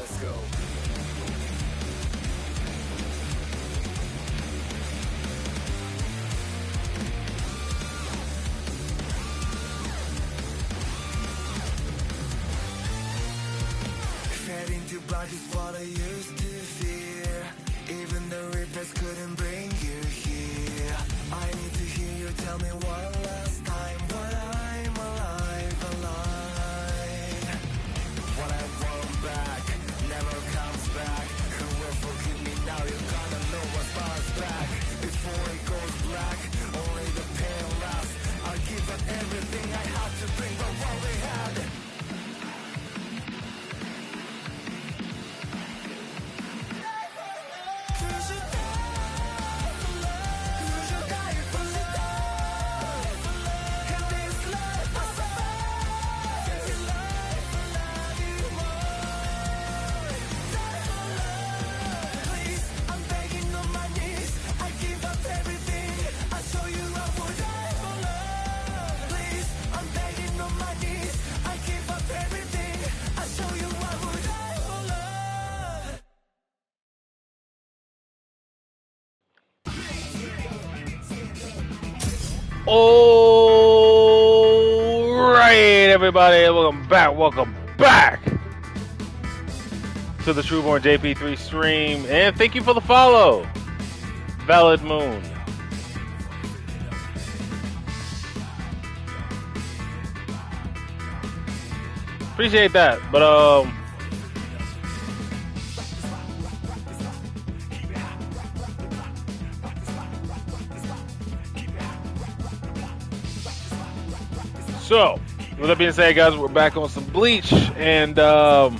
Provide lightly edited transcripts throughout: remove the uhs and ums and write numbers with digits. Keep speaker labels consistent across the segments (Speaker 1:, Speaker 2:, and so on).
Speaker 1: let's go. Fed into bodies what I used to fear. Even the Reapers couldn't bring you here. I need to hear you tell me one last time what I'm alive. What I want back never comes back. Who will forgive me now? You're gonna know what's past back. Before it goes black, only the pain lasts. I'll give up everything I had to bring but what we had.
Speaker 2: Alright, everybody, welcome back to the Trueborn JP3 stream, and thank you for the follow, Valid Moon. Appreciate that, but so, with that being said, guys, we're back on some Bleach, and I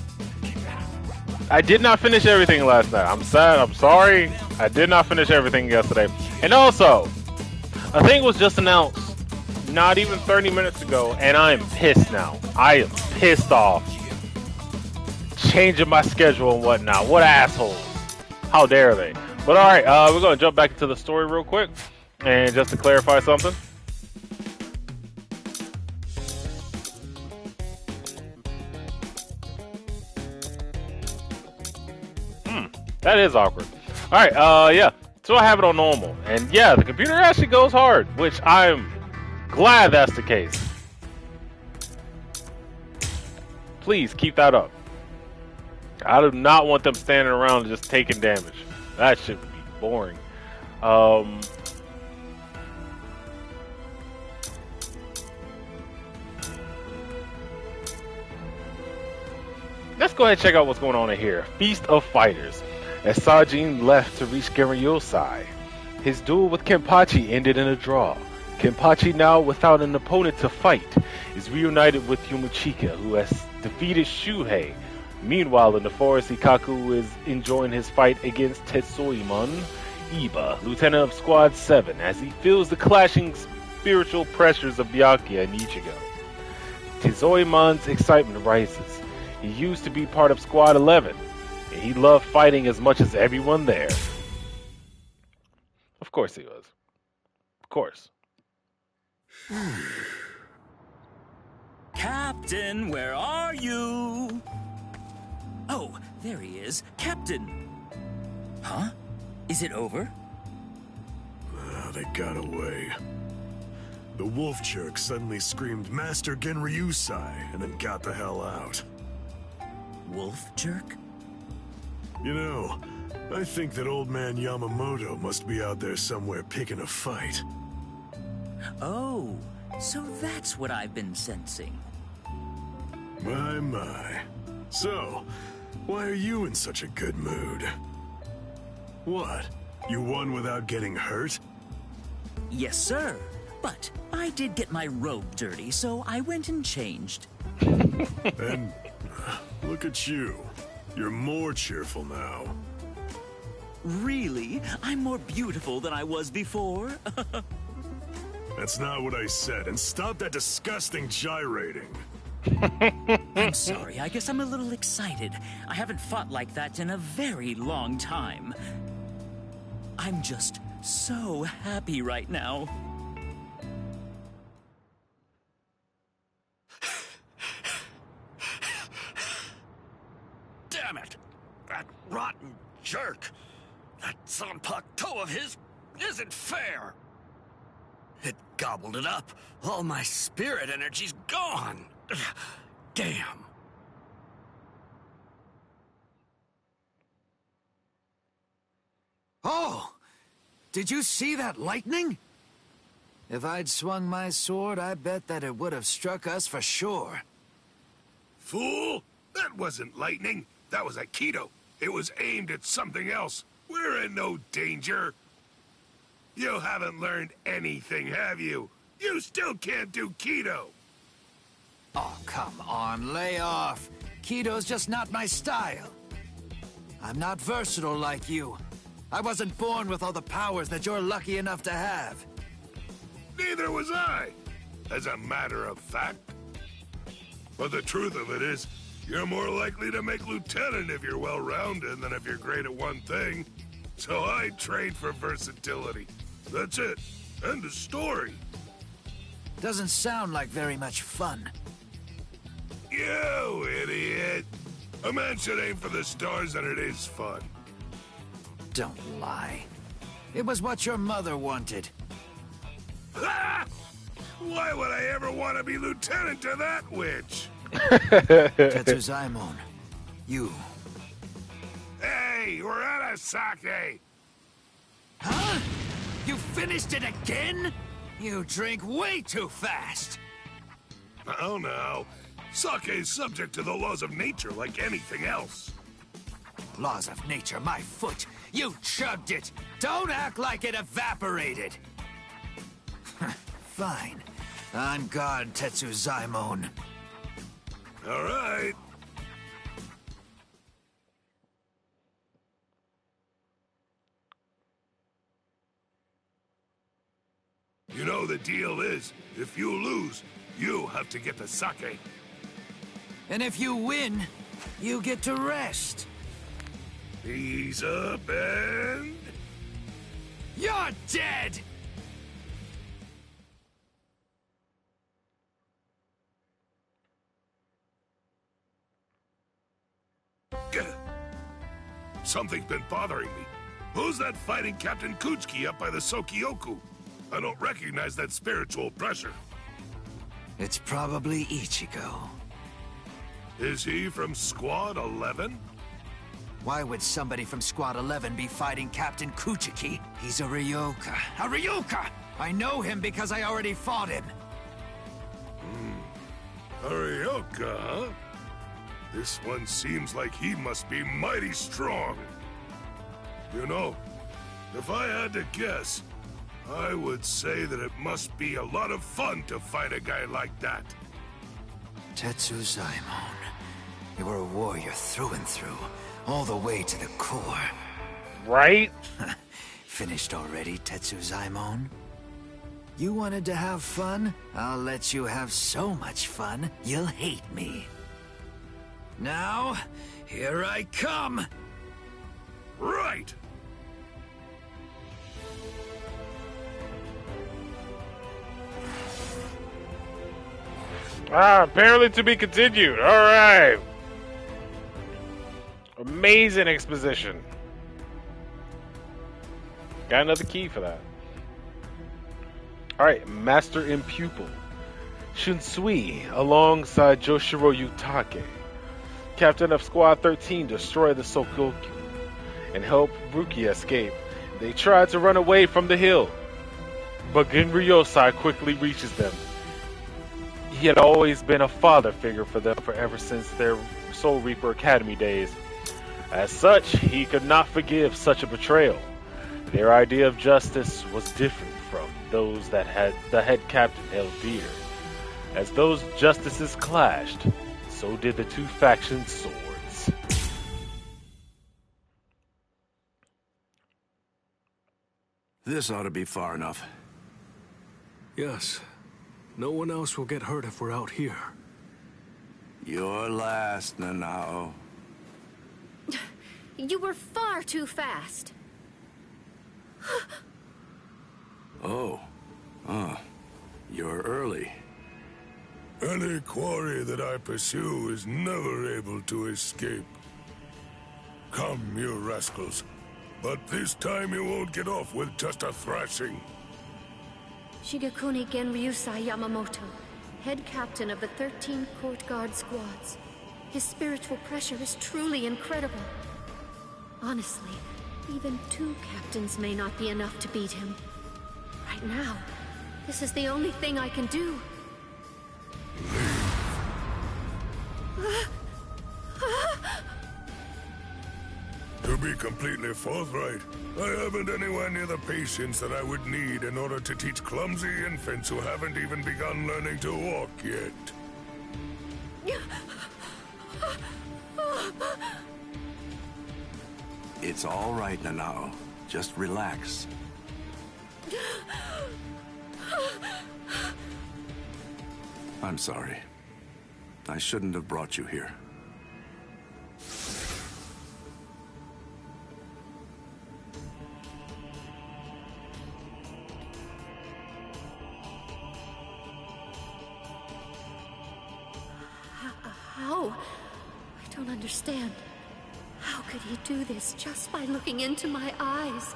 Speaker 2: did not finish everything last night. I'm sad. I'm sorry. I did not finish everything yesterday. And also, a thing was just announced not even 30 minutes ago, and I am pissed now. I am pissed off. Changing my schedule and whatnot. What assholes. How dare they? But alright, we're going to jump back into the story real quick. And just to clarify something. That is awkward. Alright, yeah. So I have it on normal. And yeah, the computer actually goes hard, which I'm glad that's the case. Please keep that up. I do not want them standing around just taking damage. That should be boring. Let's go ahead and check out what's going on in here. Feast of Fighters. As Sajin left to reach Genryusai, his duel with Kenpachi ended in a draw. Kenpachi, now without an opponent to fight, is reunited with Yumichika, who has defeated Shuhei. Meanwhile, in the forest, Ikaku is enjoying his fight against Tetsuimon Iba, lieutenant of Squad 7, as he feels the clashing spiritual pressures of Byakuya and Ichigo. Tetsuimon's excitement rises. He used to be part of Squad 11, and he loved fighting as much as everyone there. Of course he was. Of course.
Speaker 3: Captain, where are you? Oh, there he is. Captain! Huh? Is it over?
Speaker 4: They got away. The wolf jerk suddenly screamed, "Master Genryusai," and then got the hell out.
Speaker 3: Wolf jerk?
Speaker 4: You know, I think that old man Yamamoto must be out there somewhere picking a fight.
Speaker 3: Oh, so that's what I've been sensing.
Speaker 4: My. So, why are you in such a good mood? What? You won without getting hurt?
Speaker 3: Yes, sir. But I did get my robe dirty, so I went and changed.
Speaker 4: And look at you. You're more cheerful now.
Speaker 3: Really? I'm more beautiful than I was before?
Speaker 4: That's not what I said, and stop that disgusting gyrating.
Speaker 3: I'm sorry, I guess I'm a little excited. I haven't fought like that in a very long time. I'm just so happy right now.
Speaker 5: Damn it! That rotten jerk! That Zanpakuto of his isn't fair! It gobbled it up. All my spirit energy's gone. Damn.
Speaker 6: Oh! Did you see that lightning? If I'd swung my sword, I bet that it would have struck us for sure.
Speaker 4: Fool! That wasn't lightning. That was Aikido. It was aimed at something else. We're in no danger. You haven't learned anything, have you? You still can't do Kido.
Speaker 6: Oh, come on, lay off. Kido's just not my style. I'm not versatile like you. I wasn't born with all the powers that you're lucky enough to have.
Speaker 4: Neither was I, as a matter of fact. But the truth of it is, you're more likely to make lieutenant if you're well-rounded than if you're great at one thing. So I trained for versatility. That's it. End of story.
Speaker 6: Doesn't sound like very much fun.
Speaker 4: You idiot. A man should aim for the stars and it is fun.
Speaker 6: Don't lie. It was what your mother wanted.
Speaker 4: Ha! Why would I ever want to be lieutenant to that witch?
Speaker 6: Tetsuzaimon, you.
Speaker 4: Hey, we're out of sake.
Speaker 6: Huh? You finished it again? You drink way too fast.
Speaker 4: Oh no. Sake's subject to the laws of nature like anything else.
Speaker 6: Laws of nature, my foot. You chugged it. Don't act like it evaporated. Fine. On guard, Tetsuzaimon.
Speaker 4: All right. You know the deal is, if you lose, you have to get the sake.
Speaker 6: And if you win, you get to rest.
Speaker 4: Ease up and...
Speaker 6: You're dead!
Speaker 4: Something's been bothering me. Who's that fighting Captain Kuchiki up by the Sokyoku? I don't recognize that spiritual pressure.
Speaker 6: It's probably Ichigo.
Speaker 4: Is he from Squad 11?
Speaker 6: Why would somebody from Squad 11 be fighting Captain Kuchiki? He's a Ryoka. A Ryoka! I know him because I already fought him.
Speaker 4: Ryoka, huh? This one seems like he must be mighty strong. You know, if I had to guess, I would say that it must be a lot of fun to fight a guy like that.
Speaker 6: Tetsuzaimon, you're a warrior through and through, all the way to the core.
Speaker 2: Right?
Speaker 6: Finished already, Tetsuzaimon? You wanted to have fun? I'll let you have so much fun, you'll hate me. Now, here I come!
Speaker 4: Right!
Speaker 2: Apparently to be continued. Alright. Amazing exposition. Got another key for that. Alright, Master and Pupil. Shunsui, alongside Joshiro Yutake, captain of Squad 13, destroy the Sokyoku and help Rukia escape. They try to run away from the hill, but Genryosai quickly reaches them. He had always been a father figure for them ever since their Soul Reaper Academy days. As such, he could not forgive such a betrayal. Their idea of justice was different from those that had the head captain held dear. As those justices clashed, so did the two factions' swords.
Speaker 4: This ought to be far enough.
Speaker 7: Yes. No one else will get hurt if we're out here.
Speaker 8: You're last, Nanao.
Speaker 9: You were far too fast.
Speaker 8: Oh. You're early.
Speaker 4: Any quarry that I pursue is never able to escape. Come, you rascals. But this time you won't get off with just a thrashing.
Speaker 9: Shigekuni Genryusai Yamamoto, head captain of the 13 Court Guard squads. His spiritual pressure is truly incredible. Honestly, even 2 captains may not be enough to beat him. Right now, this is the only thing I can do.
Speaker 4: To be completely forthright, I haven't anywhere near the patience that I would need in order to teach clumsy infants who haven't even begun learning to walk yet.
Speaker 8: It's all right, Nanao. Just relax. I'm sorry. I shouldn't have brought you here.
Speaker 9: How? I don't understand. How could he do this just by looking into my eyes?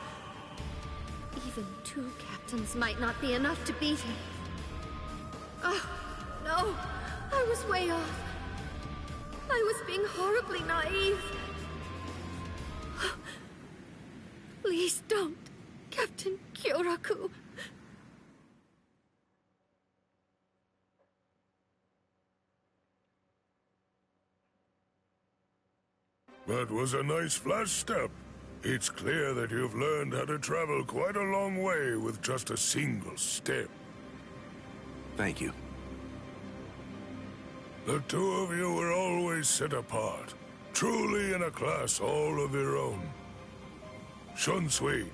Speaker 9: Even 2 captains might not be enough to beat him. Oh, no! I was way off. I was being horribly naive. Please don't, Captain Kyoraku.
Speaker 4: That was a nice flash step. It's clear that you've learned how to travel quite a long way with just a single step.
Speaker 8: Thank you.
Speaker 4: The 2 of you were always set apart, truly in a class all of your own. Shunsui,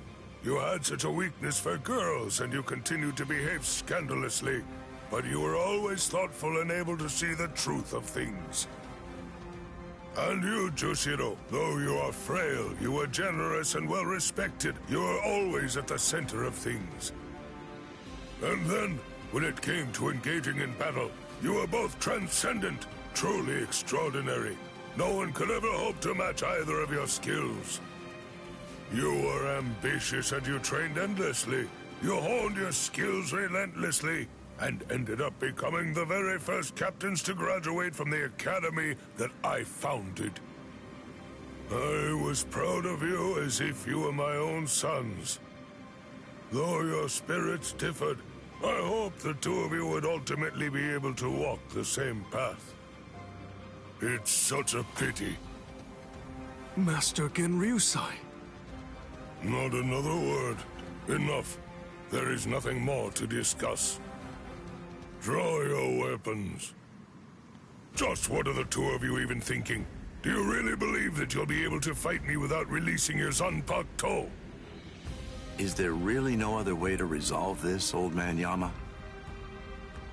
Speaker 4: you had such a weakness for girls and you continued to behave scandalously, but you were always thoughtful and able to see the truth of things. And you, Jushiro, though you are frail, you are generous and well-respected. You are always at the center of things. And then, when it came to engaging in battle, you were both transcendent, truly extraordinary. No one could ever hope to match either of your skills. You were ambitious and you trained endlessly. You honed your skills relentlessly, and ended up becoming the very first captains to graduate from the academy that I founded. I was proud of you as if you were my own sons. Though your spirits differed, I hope the 2 of you would ultimately be able to walk the same path. It's such a pity.
Speaker 7: Master Genryusai.
Speaker 4: Not another word. Enough. There is nothing more to discuss. Draw your weapons. Just what are the 2 of you even thinking? Do you really believe that you'll be able to fight me without releasing your Zanpakuto?
Speaker 8: Is there really no other way to resolve this, Old Man Yama?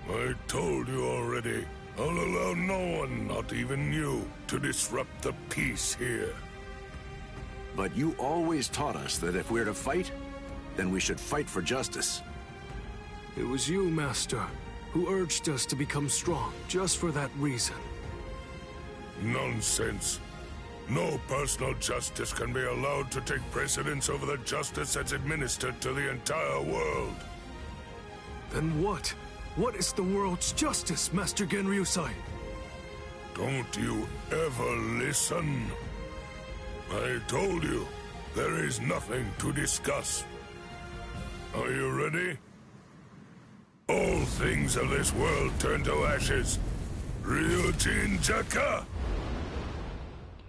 Speaker 4: I told you already. I'll allow no one, not even you, to disrupt the peace here.
Speaker 8: But you always taught us that if we're to fight, then we should fight for justice.
Speaker 7: It was you, Master, who urged us to become strong just for that reason.
Speaker 4: Nonsense. No personal justice can be allowed to take precedence over the justice that's administered to the entire world.
Speaker 7: Then what? What is the world's justice, Master Genryusai?
Speaker 4: Don't you ever listen. I told you, there is nothing to discuss. Are you ready? All things of this world turn to ashes. Ryujin Jaka!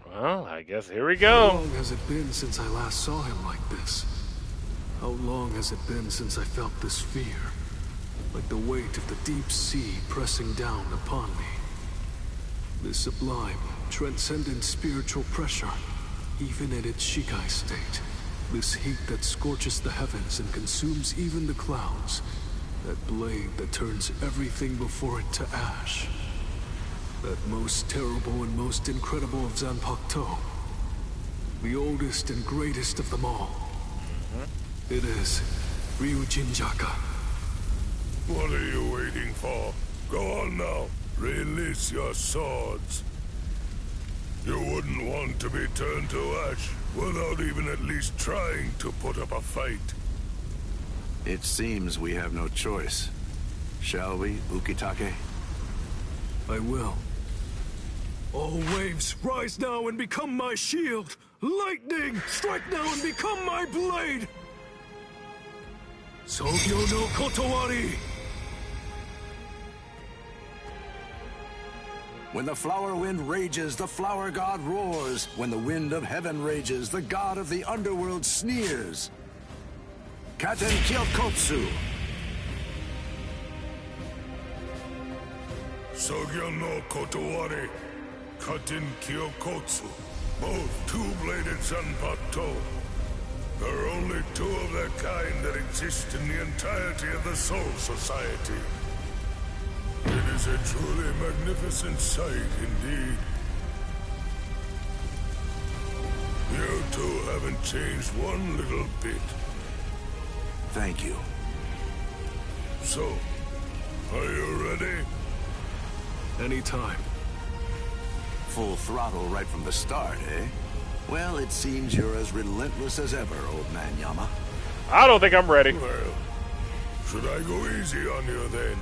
Speaker 2: Well, I guess here we
Speaker 7: How
Speaker 2: go.
Speaker 7: long has it been since I last saw him like this? How long has it been since I felt this fear? Like the weight of the deep sea pressing down upon me. This sublime, transcendent spiritual pressure, even in its Shikai state. This heat that scorches the heavens and consumes even the clouds. That blade that turns everything before it to ash. That most terrible and most incredible of Zanpakuto. The oldest and greatest of them all. It is Ryujin Jaka.
Speaker 4: What are you waiting for? Go on now. Release your swords. You wouldn't want to be turned to ash without even at least trying to put up a fight.
Speaker 8: It seems we have no choice. Shall we, Ukitake?
Speaker 7: I will. All waves, rise now and become my shield! Lightning, strike now and become my blade! Sogyo no Kotowari!
Speaker 8: When the flower wind rages, the flower god roars. When the wind of heaven rages, the god of the underworld sneers. Katen Kyokotsu.
Speaker 4: Sogyo no Kotowari, Katen Kyokotsu. Both two-bladed Zanpakuto. There are only two of their kind that exist in the entirety of the Soul Society. It is a truly magnificent sight indeed. You two haven't changed one little bit.
Speaker 8: Thank you.
Speaker 4: So, are you ready?
Speaker 7: Anytime.
Speaker 8: Full throttle right from the start, eh? Well, it seems you're as relentless as ever, old man Yama.
Speaker 2: I don't think I'm ready.
Speaker 4: Well, should I go easy on you then?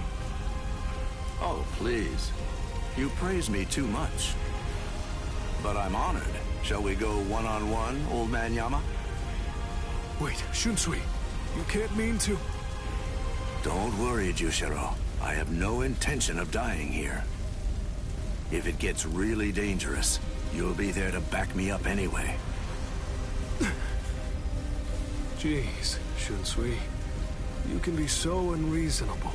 Speaker 8: Oh, please. You praise me too much. But I'm honored. Shall we go one-on-one, old man Yama?
Speaker 7: Wait, Shunsui, you can't mean to...
Speaker 8: Don't worry, Jushiro. I have no intention of dying here. If it gets really dangerous, you'll be there to back me up anyway.
Speaker 7: Jeez, Shunsui. You can be so unreasonable.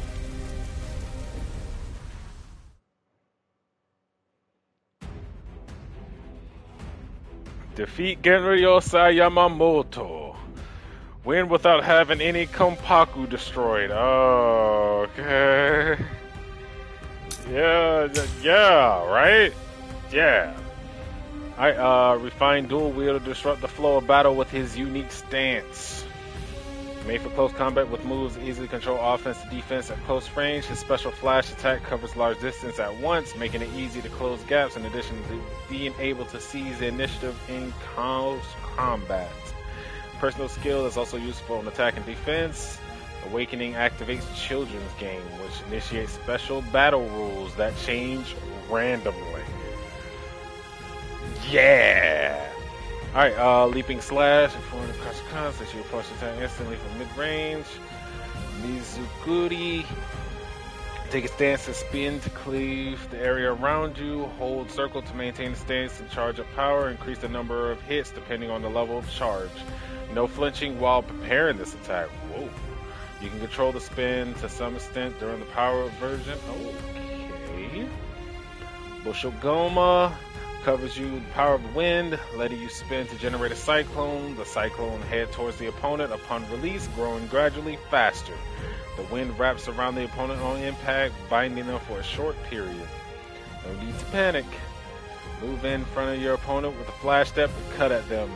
Speaker 2: Defeat Genryosai Yamamoto. Win without having any Kompaku destroyed. Oh, okay. Yeah, right? Yeah. Refined dual wield to disrupt the flow of battle with his unique stance. Made for close combat with moves easily control offense and defense at close range. His special flash attack covers large distance at once, making it easy to close gaps in addition to being able to seize the initiative in close combat. Personal skill is also useful in attack and defense. Awakening activates Children's Game, which initiates special battle rules that change randomly. Yeah! Alright, Leaping Slash. If you want to crush constants, you approach the attack instantly from mid-range. Mizukuri. Take a stance and spin to cleave the area around you. Hold circle to maintain the stance and charge up power. Increase the number of hits depending on the level of charge. No flinching while preparing this attack. Whoa. You can control the spin to some extent during the power version. Okay. Bushogoma covers you the power of wind, letting you spin to generate a cyclone. The cyclone head towards the opponent upon release, growing gradually faster. The wind wraps around the opponent on impact, binding them for a short period. No need to panic. Move in front of your opponent with a flash step and cut at them.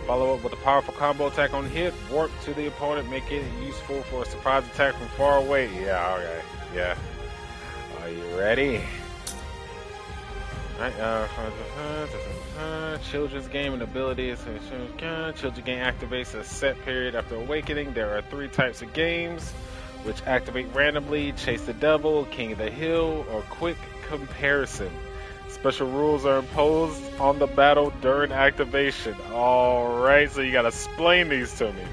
Speaker 2: Follow up with a powerful combo attack on hit. Warp to the opponent, make it useful for a surprise attack from far away. Yeah, okay. Yeah. Are you ready? Children's Game and ability. Children's Game activates a set period after awakening. There are 3 types of games which activate randomly: Chase the Devil, King of the Hill, or Quick Comparison. Special rules are imposed on the battle during activation. Alright, so you gotta explain these to me.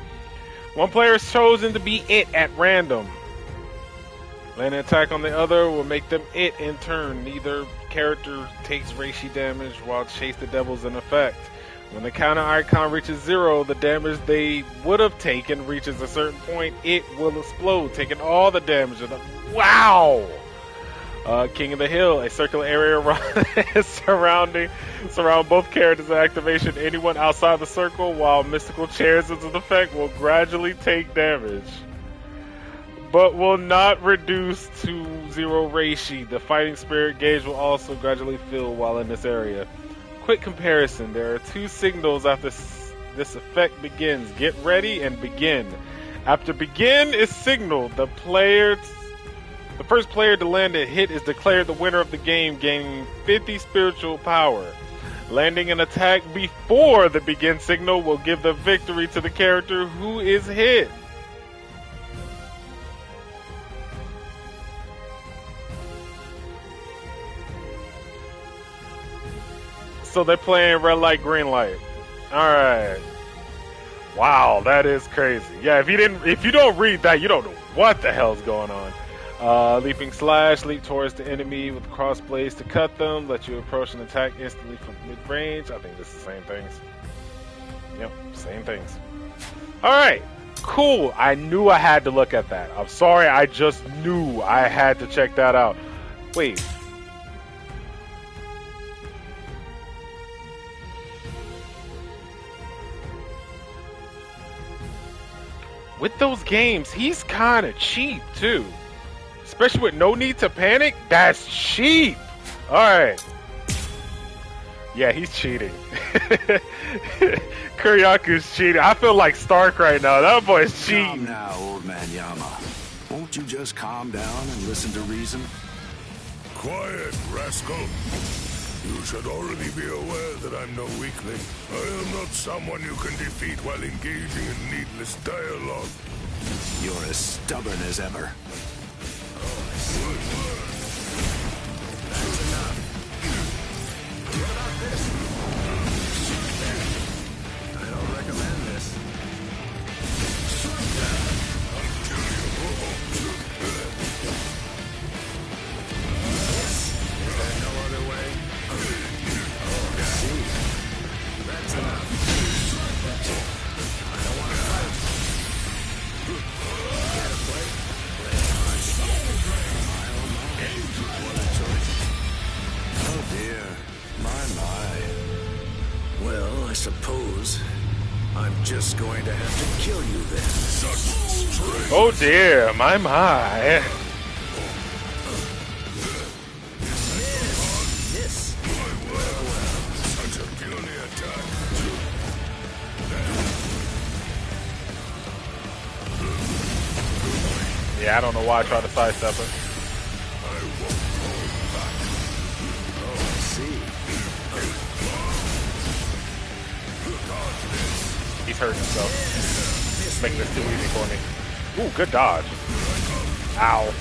Speaker 2: One player is chosen to be it at random. Land an attack on the other will make them it in turn. Neither character takes Reishi damage while Chase the Devil's in effect. When the counter icon reaches 0, the damage they would have taken reaches a certain point, it will explode, taking all the damage of them. Wow! King of the Hill, a circular area surround both characters in activation. Anyone outside the circle, while mystical chairs is in effect, will gradually take damage, but will not reduce to 0 Reishi. The fighting spirit gauge will also gradually fill while in this area. Quick comparison. There are 2 signals after this effect begins. Get ready and begin. After begin is signaled, the first player to land a hit is declared the winner of the game, gaining 50 spiritual power. Landing an attack before the begin signal will give the victory to the character who is hit. So they're playing red light, green light. Alright. Wow, that is crazy. Yeah, if you don't read that, you don't know what the hell's going on. Leaping slash, leap towards the enemy with cross blades to cut them, let you approach and attack instantly from mid-range. I think this is the same things. Yep, same things. Alright, cool. I knew I had to look at that. I'm sorry, I just knew I had to check that out. Wait. With those games, he's kind of cheap, too. Especially with no need to panic, that's cheap. Alright. Yeah, he's cheating. Kuryaku's cheating. I feel like Stark right now. That boy's cheating.
Speaker 8: Calm now, old man Yama. Won't you just calm down and listen to reason?
Speaker 4: Quiet, rascal. You should already be aware that I'm no weakling. I am not someone you can defeat while engaging in needless dialogue.
Speaker 8: You're as stubborn as ever.
Speaker 5: That's enough. What about this? I don't recommend this. Is there no other way? Oh, see. That's enough. I don't want to fight. Get a play?
Speaker 8: Oh dear. My.
Speaker 5: Well, I suppose I'm just going to have to kill you then.
Speaker 2: Oh dear, my.
Speaker 5: Miss.
Speaker 4: Such a puny attack.
Speaker 2: Yeah, I don't know why I tried to sidestep it. He's hurting himself. He's making this too easy for me. Ooh, good dodge. Ow.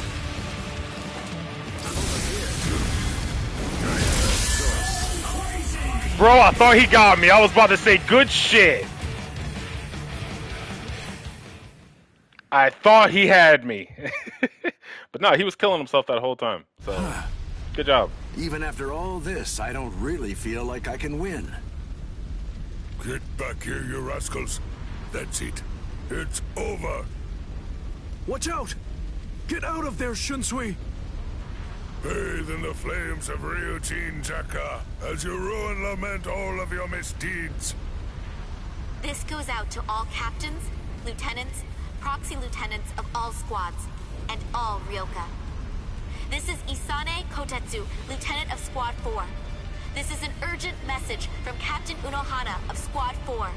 Speaker 2: Bro, I thought he got me. I was about to say good shit. I thought he had me. But no, he was killing himself that whole time. So, good job.
Speaker 8: Even after all this, I don't really feel like I can win.
Speaker 4: Get back here, you rascals. That's it. It's over.
Speaker 7: Watch out! Get out of there, Shunsui!
Speaker 4: Bathe in the flames of Ryujin Jaka as you rue and lament all of your misdeeds.
Speaker 10: This goes out to all captains, lieutenants, proxy lieutenants of all squads, and all Ryoka. This is Isane Kotetsu, lieutenant of Squad 4. This is an urgent message from Captain Unohana of Squad 4.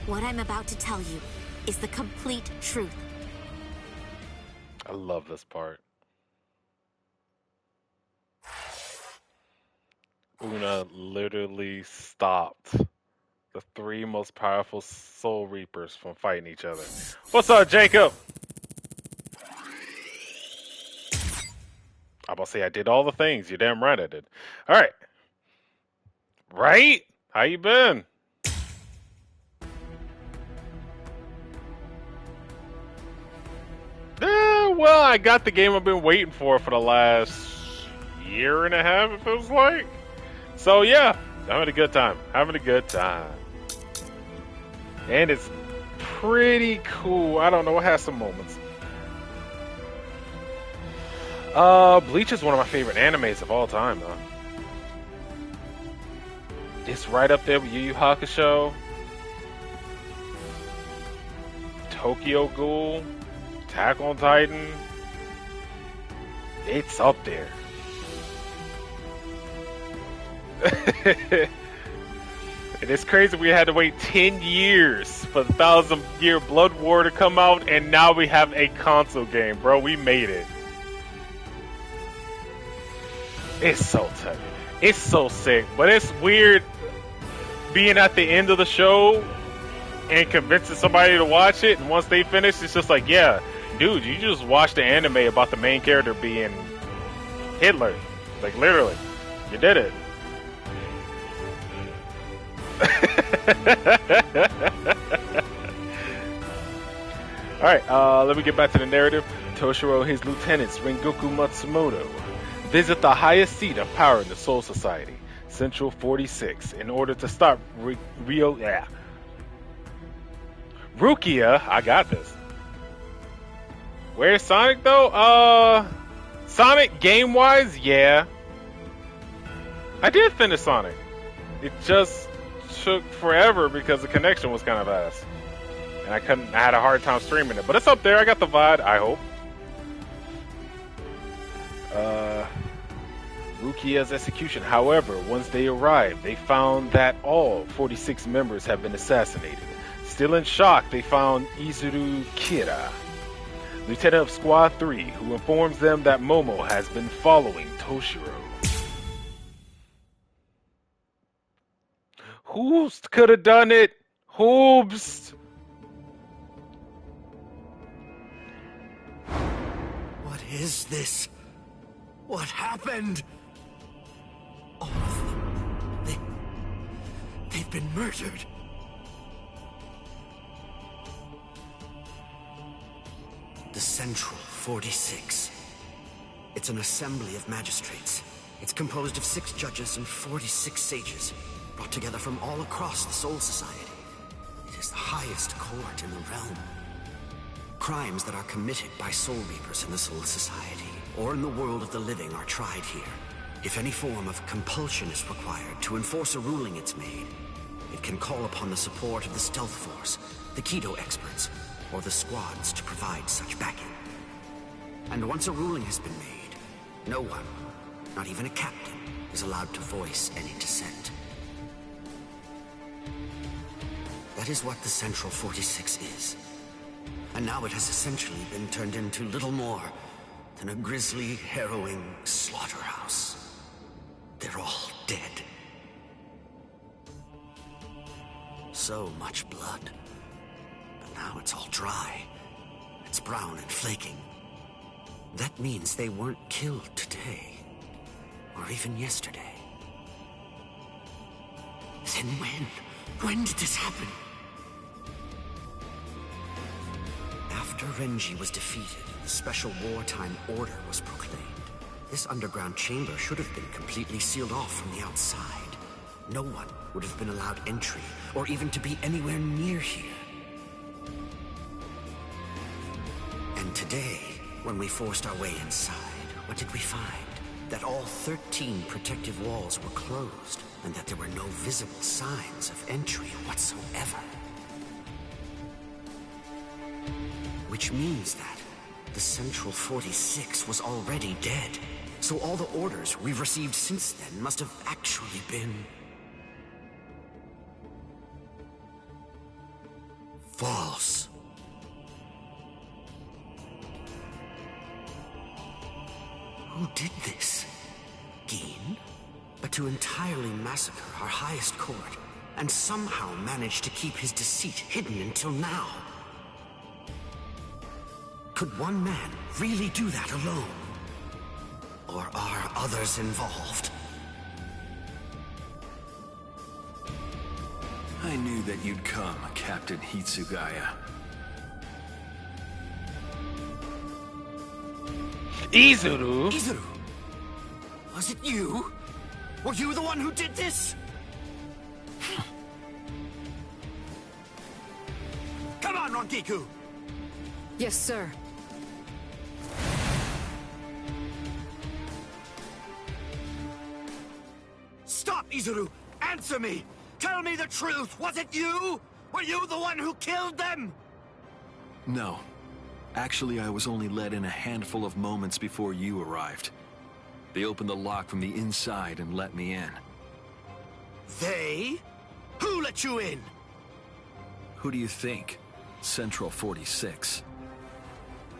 Speaker 10: What I'm about to tell you is the complete truth.
Speaker 2: I love this part. Una literally stopped the three most powerful Soul Reapers from fighting each other. What's up, Jacob? I'm about to say I did all the things. You're damn right I did. All right. Right? How you been? Well, I got the game I've been waiting for the last year and a half, it feels like. So yeah, having a good time. Having a good time. And it's pretty cool. I don't know, it has some moments. Bleach is one of my favorite animes of all time, though. It's right up there with Yu Yu Hakusho, Tokyo Ghoul, Attack on Titan. It's up there. And it's crazy we had to wait 10 years for the 1,000-year Blood War to come out, and now we have a console game, bro. We made it. It's so tough. It's so sick, but it's weird being at the end of the show and convincing somebody to watch it, and once they finish, it's just like, yeah, dude, you just watched the anime about the main character being Hitler. Like, literally. You did it. Alright, let me get back to the narrative. Toshiro and his lieutenants, Rengoku Matsumoto, visit the highest seat of power in the Soul Society, Central 46, in order to stop Rukia. I got this. Where's Sonic though? Sonic game-wise, yeah. I did finish Sonic. It just took forever because the connection was kind of ass. And I had a hard time streaming it. But it's up there, I got the VOD, I hope. Rukia's execution. However, once they arrived, they found that all 46 members have been assassinated. Still in shock, they found Izuru Kira, Lieutenant of Squad 3, who informs them that Momo has been following Toshiro. Who could have done it? Hoobs!
Speaker 6: What is this? What happened? All of them. They've been murdered. The Central 46. It's an assembly of magistrates. It's composed of 6 judges and 46 sages, brought together from all across the Soul Society. It is the highest court in the realm. Crimes that are committed by Soul Reapers in the Soul Society, or in the world of the living, are tried here. If any form of compulsion is required to enforce a ruling it's made, it can call upon the support of the Stealth Force, the Kido experts, or the squads to provide such backing. And once a ruling has been made, no one, not even a captain, is allowed to voice any dissent. That is what the Central 46 is. And now it has essentially been turned into little more than a grisly, harrowing slaughterhouse. They're all dead. So much blood. But now it's all dry. It's brown and flaking. That means they weren't killed today. Or even yesterday. Then when? When did this happen? After Renji was defeated, the special wartime order was proclaimed. This underground chamber should have been completely sealed off from the outside. No one would have been allowed entry, or even to be anywhere near here. And today, when we forced our way inside, what did we find? That all 13 protective walls were closed, and that there were no visible signs of entry whatsoever. Which means that the Central 46 was already dead. So all the orders we've received since then must have actually been false. Who did this? Gin? But to entirely massacre our highest court, and somehow manage to keep his deceit hidden until now. Could one man really do that alone? Or are others involved?
Speaker 7: I knew that you'd come, Captain Hitsugaya.
Speaker 2: Izuru?
Speaker 6: Izuru? Was it you? Were you the one who did this? Come on, Ronkiku!
Speaker 11: Yes, sir.
Speaker 6: Stop, Izuru! Answer me! Tell me the truth! Was it you? Were you the one who killed them?
Speaker 7: No. Actually, I was only let in a handful of moments before you arrived. They opened the lock from the inside and let me in.
Speaker 6: They? Who let you in?
Speaker 7: Who do you think? Central 46.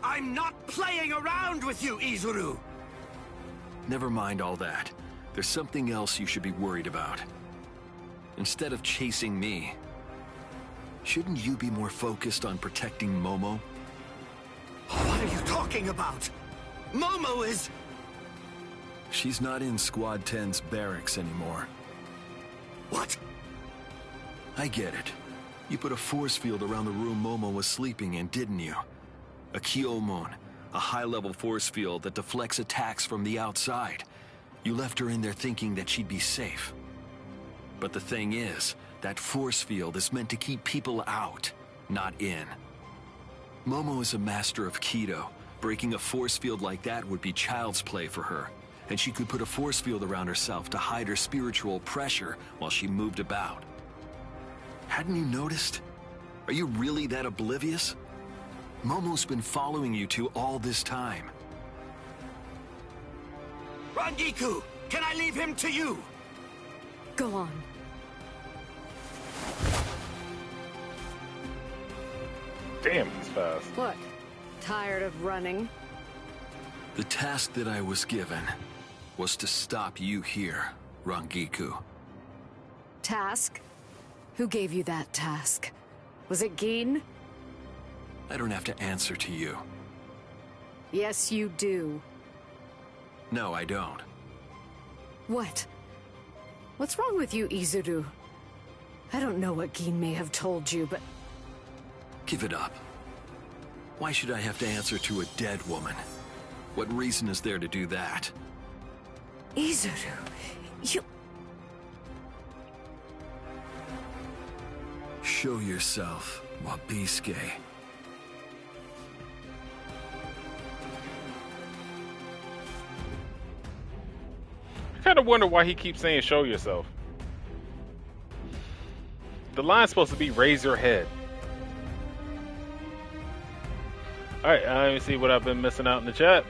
Speaker 6: I'm not playing around with you, Izuru!
Speaker 7: Never mind all that. There's something else you should be worried about. Instead of chasing me, shouldn't you be more focused on protecting Momo?
Speaker 5: What are you talking about? Momo is...
Speaker 7: She's not in Squad 10's barracks anymore.
Speaker 5: What?
Speaker 7: I get it. You put a force field around the room Momo was sleeping in, didn't you? A Kyomon, a high-level force field that deflects attacks from the outside. You left her in there thinking that she'd be safe. But the thing is, that force field is meant to keep people out, not in. Momo is a master of Kido. Breaking a force field like that would be child's play for her. And she could put a force field around herself to hide her spiritual pressure while she moved about. Hadn't you noticed? Are you really that oblivious? Momo's been following you two all this time.
Speaker 5: Rangiku, can I leave him to you?
Speaker 11: Go on.
Speaker 2: Damn, he's fast.
Speaker 11: What? Tired of running?
Speaker 7: The task that I was given was to stop you here, Rangiku.
Speaker 11: Task? Who gave you that task? Was it Gin?
Speaker 7: I don't have to answer to you.
Speaker 11: Yes, you do.
Speaker 7: No, I don't.
Speaker 11: What? What's wrong with you, Izuru? I don't know what Gin may have told you, but...
Speaker 7: Give it up. Why should I have to answer to a dead woman? What reason is there to do that?
Speaker 11: Izuru, you...
Speaker 7: Show yourself, Wabisuke.
Speaker 2: I kind of wonder why he keeps saying show yourself. The line's supposed to be raise your head. Alright, let me see what I've been missing out in the chat.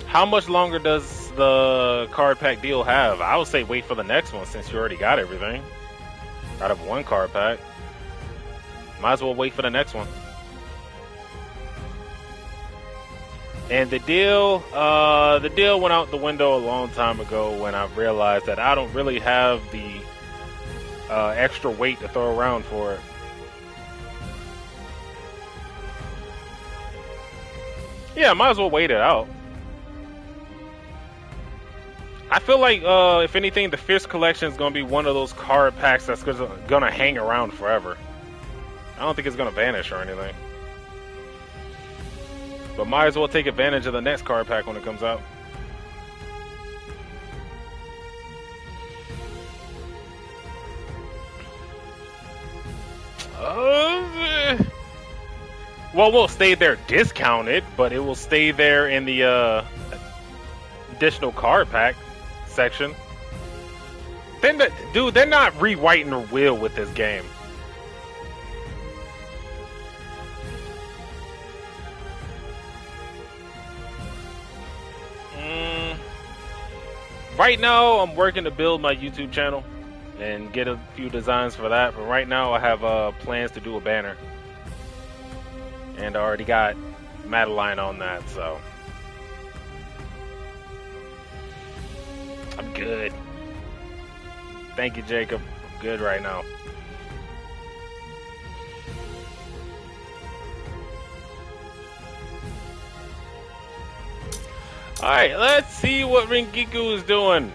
Speaker 2: How much longer does the card pack deal have? I would say wait for the next one since you already got everything out of one card pack. Might as well wait for the next one. And the deal went out the window a long time ago when I realized that I don't really have the extra weight to throw around for it. Yeah, might as well wait it out. I feel like, if anything, the Fierce Collection is going to be one of those card packs that's going to hang around forever. I don't think it's going to vanish or anything. But might as well take advantage of the next card pack when it comes out. Well, it won't stay there discounted, but it will stay there in the additional card pack section. Dude, they're not rewriting the wheel with this game. Right now, I'm working to build my YouTube channel and get a few designs for that. But right now, I have plans to do a banner. And I already got Madeline on that, so... I'm good. Thank you, Jacob. I'm good right now. Alright, let's see what Rangiku is doing.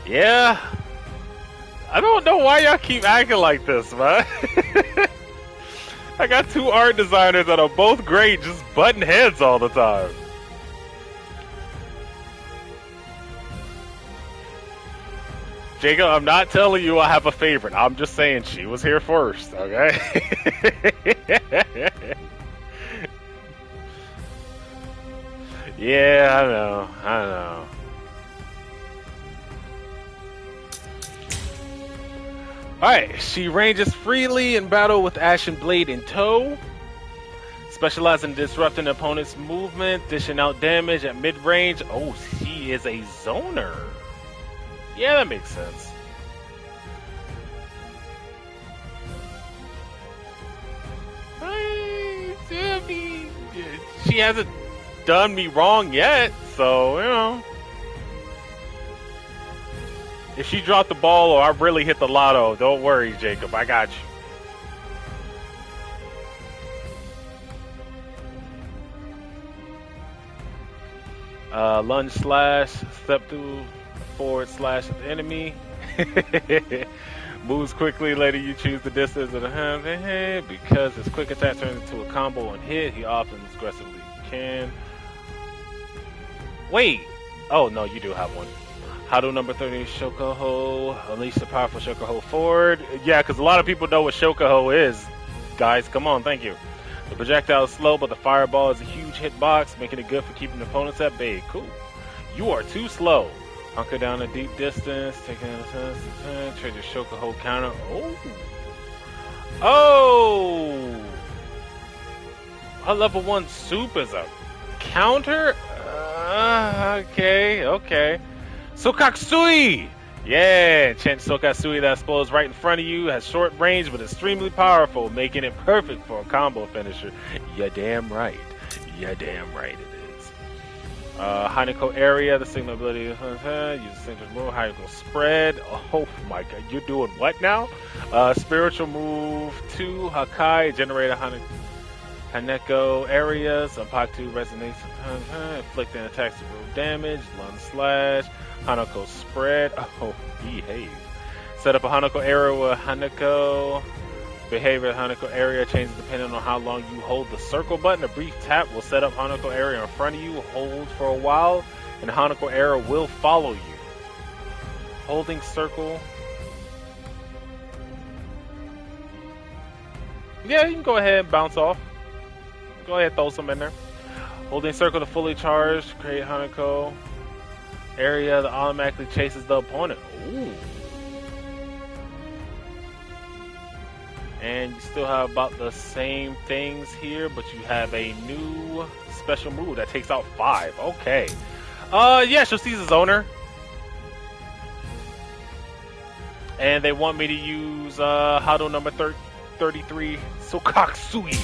Speaker 2: Yeah. I don't know why y'all keep acting like this, man. I got two art designers that are both great, just butting heads all the time. Jacob, I'm not telling you I have a favorite. I'm just saying she was here first, okay? Yeah, I know. Alright, she ranges freely in battle with Ashen Blade in tow. Specializing in disrupting opponent's movement, dishing out damage at mid-range. Oh, she She is a zoner. Yeah, that makes sense. I mean, she hasn't done me wrong yet, so, you know. If she dropped the ball or I really hit the lotto, don't worry, Jacob. I got you. Lunge slash, step through, forward slash at the enemy. Moves quickly, letting you choose the distance of the hand. Because his quick attack turns into a combo and hit, he often aggressively can. Wait! Oh, no, you do have one. Hado number 30, Shokuho. Unleash the powerful Shokuho forward. Yeah, because a lot of people know what Shokuho is. Guys, come on, thank you. The projectile is slow, but the fireball is a huge hitbox, making it good for keeping opponents at bay. Cool. You are too slow. Hunker down a deep distance, taking a trade your Shokuho counter. Oh! Oh! Her level 1 soup is a counter? Okay. Sokakusui! Yeah, Chen Sokakusui that explodes right in front of you, has short range but extremely powerful, making it perfect for a combo finisher. You're damn right. You're damn right it is. Hanako area, the signal ability, use the signature move, Hanako spread. Oh my god, you're doing what now? Spiritual move 2, Hakai, generate a Hanako areas, Unpaku resonates, inflicting attacks of real damage, Lung slash, Hanako spread. Oh, behave. Set up a Hanako area with Hanako. Behavior of Hanako area changes depending on how long you hold the circle button. A brief tap will set up Hanako area in front of you. Hold for a while, and Hanako area will follow you. Holding circle. Yeah, you can go ahead and bounce off. Go ahead and throw some in there. Holding circle to fully charged. Create Hanako area that automatically chases the opponent. Ooh. And you still have about the same things here, but you have a new special move that takes out 5. Okay. Yeah, she'll seize his owner. And they want me to use Hado number 33, Sokakusui,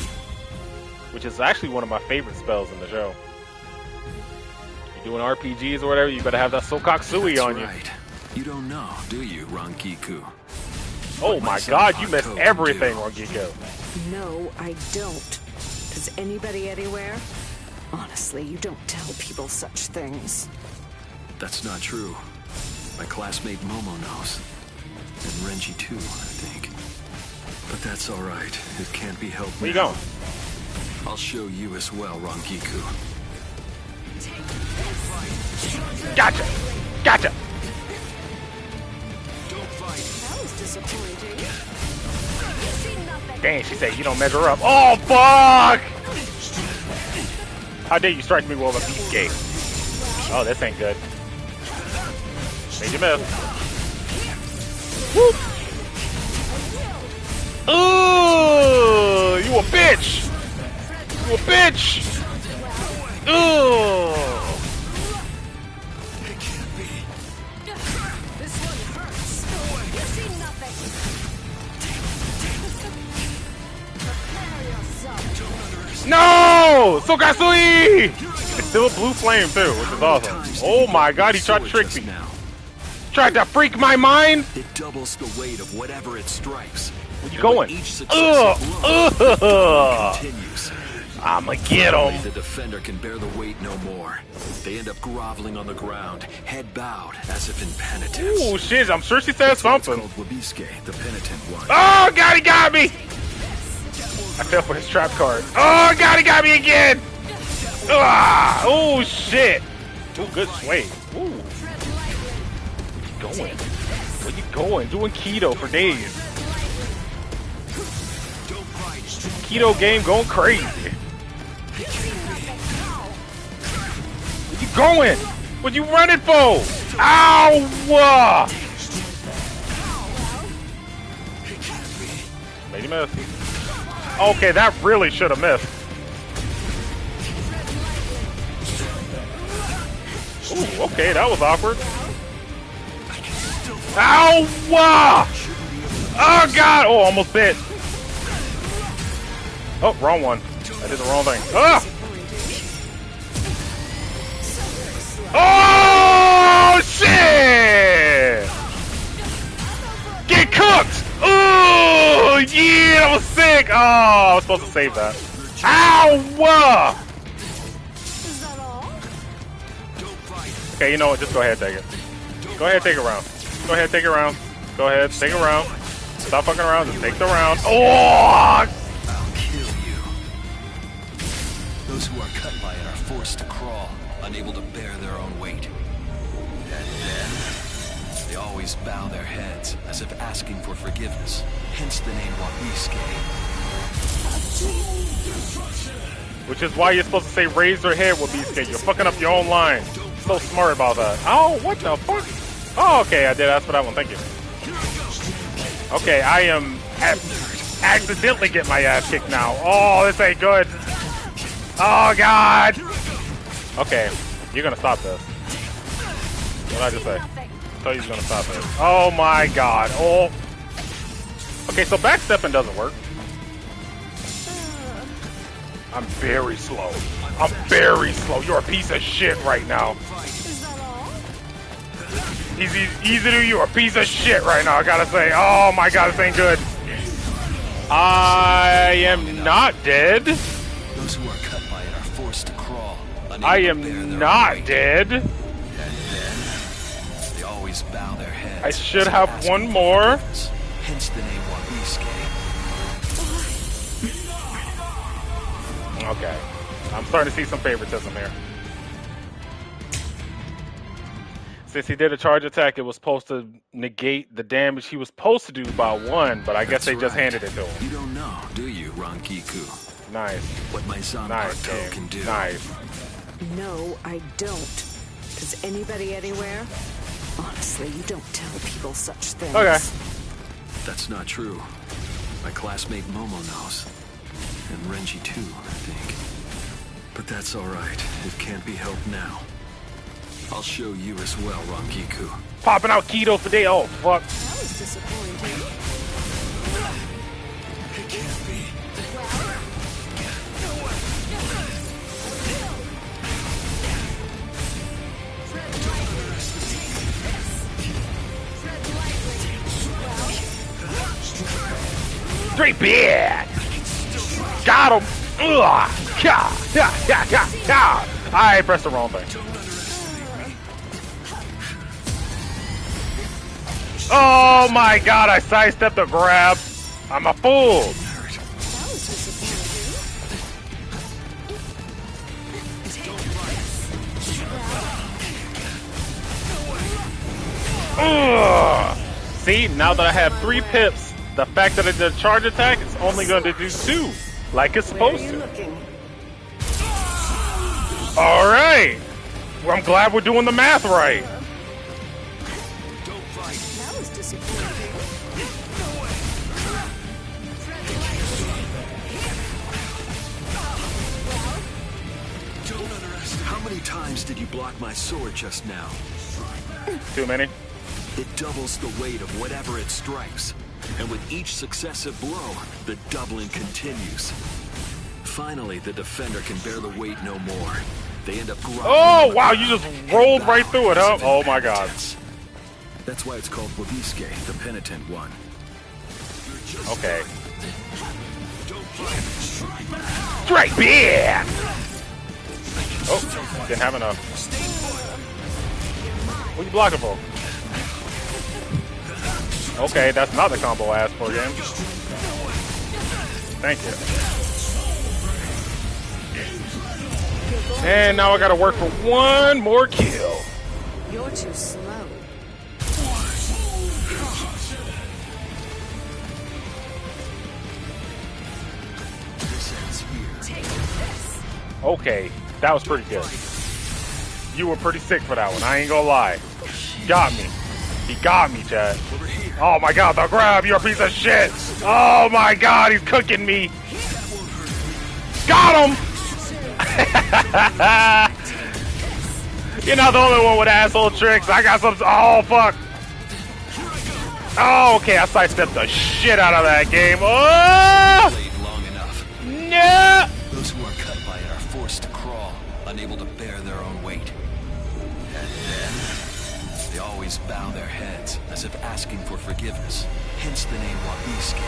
Speaker 2: which is actually one of my favorite spells in the show. You're doing RPGs or whatever, you better have that Sokakusui on you.
Speaker 7: Right. You don't know, do you, Rangiku?
Speaker 2: Oh my god, you missed everything, Rangiku.
Speaker 11: No, I don't. Does anybody anywhere? Honestly, you don't tell people such things.
Speaker 7: That's not true. My classmate Momo knows. And Renji too, I think. But that's alright. It can't be helped.
Speaker 2: Where you going?
Speaker 7: I'll show you as well, Rangiku.
Speaker 2: Gotcha! Gotcha!
Speaker 11: That was disappointing.
Speaker 2: Dang, she said you don't measure up. Oh, fuck! How dare you strike me with a beast gate? Oh, this ain't good. Major miss. Whoop! Ooh, you a bitch! You a bitch! Ooh! No! Sokakusui! It's still a blue flame too, which is awesome. Oh my god, he tried to trick me. Tried to freak my mind?
Speaker 7: It doubles the weight of whatever it strikes.
Speaker 2: Where you going?
Speaker 7: Continues.
Speaker 2: I'ma get him.
Speaker 7: The defender can bear the weight no more. They end up groveling on the ground, head bowed, as if in penitence.
Speaker 2: Ooh, shit, I'm sure she said something.
Speaker 7: It's called Wabisuke, the penitent one.
Speaker 2: Oh, God, he got me! I fell for his trap card. Oh, God, he got me again! Ah, oh, shit! Ooh, good swing. Ooh. Where you going? Where you going? Doing keto for days. Keto game going crazy. Where you going? What you running for? Ow! Made him miss. Okay, that really should have missed. Ooh, okay, that was awkward. Ow! Oh god! Oh, almost bit. Oh, wrong one. I did the wrong thing. Ah! Oh shit! Get cooked! Oh yeah, that was sick! Oh, I was supposed to save that. Ow! Okay, you know what? Just go ahead and take it. Go ahead, take a round. Go ahead, take a round. Go ahead, take a round. Stop fucking around. Just take the round. Oh!
Speaker 8: I'll kill you. Those who are cut by it are forced to crawl, unable to bear their own weight. And then they always bow their heads as if asking for forgiveness. Hence the name Wabisuke.
Speaker 2: Which is why you're supposed to say raise your head, Wabisuke. You're fucking up your own line. So smart about that. Oh, what the fuck? Oh, okay, I did ask for that one. Thank you. Okay, I am accidentally getting my ass kicked now. Oh, this ain't good. Oh, God. Okay, you're gonna stop this. What did I just say? I thought you was gonna stop this. Oh, my God. Oh. Okay, so backstepping doesn't work. I'm very slow. I'm very slow. You're a piece of shit right now. Easy to you're a piece of shit right now, I gotta say. Oh my god, this ain't good. I am not dead.
Speaker 8: Those who are cut by it are forced to crawl.
Speaker 2: I am not dead.
Speaker 8: And then they always bow their heads.
Speaker 2: I should have one more.
Speaker 8: Hence the name Wabisuke.
Speaker 2: Okay. I'm starting to see some favoritism here. Since he did a charge attack, it was supposed to negate the damage he was supposed to do by 1, but I guess they just handed it to him.
Speaker 8: You don't know, do you, Rankiku?
Speaker 2: Nice.
Speaker 8: What my Zanpakuto can do.
Speaker 2: Nice.
Speaker 11: No, I don't. Does anybody anywhere? Honestly, you don't tell people such things.
Speaker 2: Okay.
Speaker 8: That's not true. My classmate Momo knows. And Renji too, I think. But that's alright. It can't be helped now. I'll show you as well, Rankiku.
Speaker 2: Popping out keto for day. Oh, fuck.
Speaker 11: That was disappointing.
Speaker 8: It can't be.
Speaker 2: Straight bad. Got him. Ugh. I pressed the wrong thing. Oh my god, I sidestepped the grab. I'm a fool. Ugh. See, now that I have 3 pips, the fact that I did a charge attack is only going to do 2, like it's supposed to. Alright. Well, I'm glad we're doing the math right.
Speaker 8: How many times did you block my sword just now?
Speaker 2: Too many.
Speaker 8: It doubles the weight of whatever it strikes. And with each successive blow, the doubling continues. Finally, the defender can bear the weight no more. They end up groveling.
Speaker 2: Oh, wow, you just rolled right through it, huh? Oh my god.
Speaker 8: That's why it's called Wabisuke, the penitent one.
Speaker 2: Okay. Straight beer! Oh, didn't have enough. What are you blocking for? Okay, that's not the combo I asked for again. Thank you. And now I gotta work for 1 more kill.
Speaker 11: You're too slow.
Speaker 2: Okay, that was pretty good. You were pretty sick for that one, I ain't gonna lie. Got me. He got me, Chad. Oh my god, the grab, you're a piece of shit! Oh my god, he's cooking me! Got him! You're not the only one with asshole tricks. I got some. Oh, fuck. Oh, okay. I sidestepped the shit out of that game. Oh!
Speaker 8: Played long enough.
Speaker 2: No!
Speaker 8: Those who are cut by it are forced to crawl, unable to bear their own weight. And then, they always bow their heads, as if asking for forgiveness. Hence the name Wabisuke.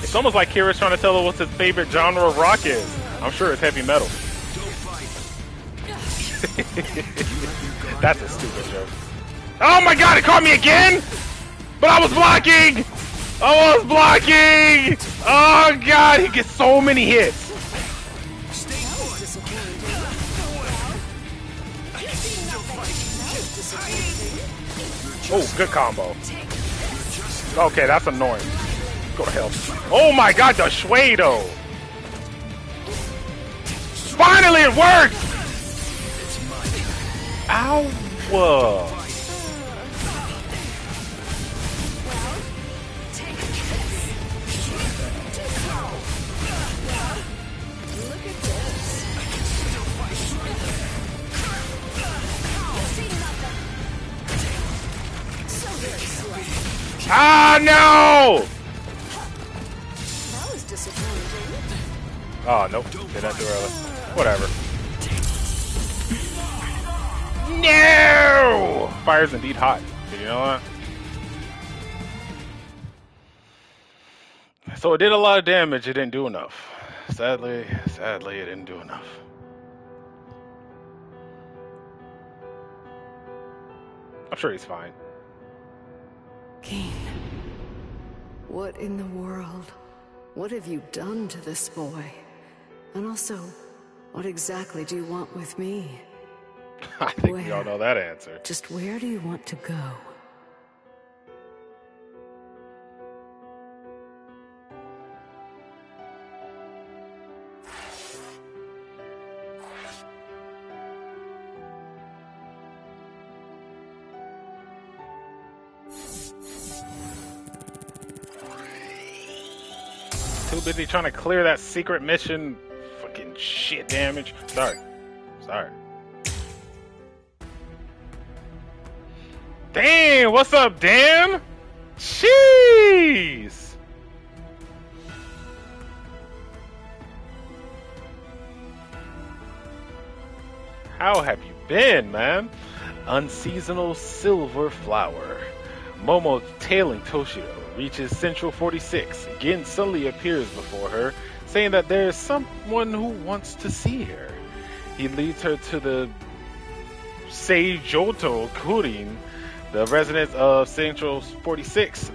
Speaker 2: It's almost like Kira's trying to tell her what his favorite genre of rock is. I'm sure it's heavy metal. That's a stupid joke. Oh my god, it caught me again! But I was blocking! I was blocking! Oh god, he gets so many hits. Oh, good combo. Okay, that's annoying. Go to hell. Oh my god, the Shuedo! Finally, it worked! Ow! Ah, no!
Speaker 11: That was disappointing.
Speaker 2: Oh, nope. Did that too early. Whatever. No! Fire's indeed hot. Did you know that? So it did a lot of damage. It didn't do enough. Sadly, it didn't do enough. I'm sure he's fine.
Speaker 11: Keen, what in the world? What have you done to this boy? And also, what exactly do you want with me?
Speaker 2: I think we all know that answer.
Speaker 11: Just where do you want to go?
Speaker 2: Too busy trying to clear that secret mission. Fucking shit damage. Sorry. Damn, what's up, Dan? Jeez. How have you been, man? Unseasonal silver flower. Momo tailing Toshio reaches Central 46. Gin suddenly appears before her, saying that there is someone who wants to see her. He leads her to the Seijoto Kurin, the residence of Central 46.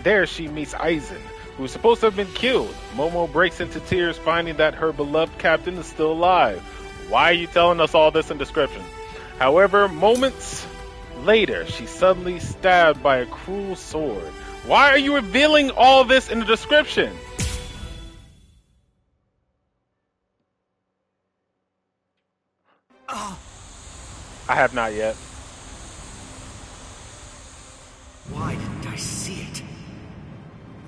Speaker 2: There she meets Aizen, who is supposed to have been killed. Momo breaks into tears, finding that her beloved captain is still alive. Why are you telling us all this in description? However, moments later, she's suddenly stabbed by a cruel sword. Why are you revealing all this in the description? I have not yet.
Speaker 5: Why didn't I see it?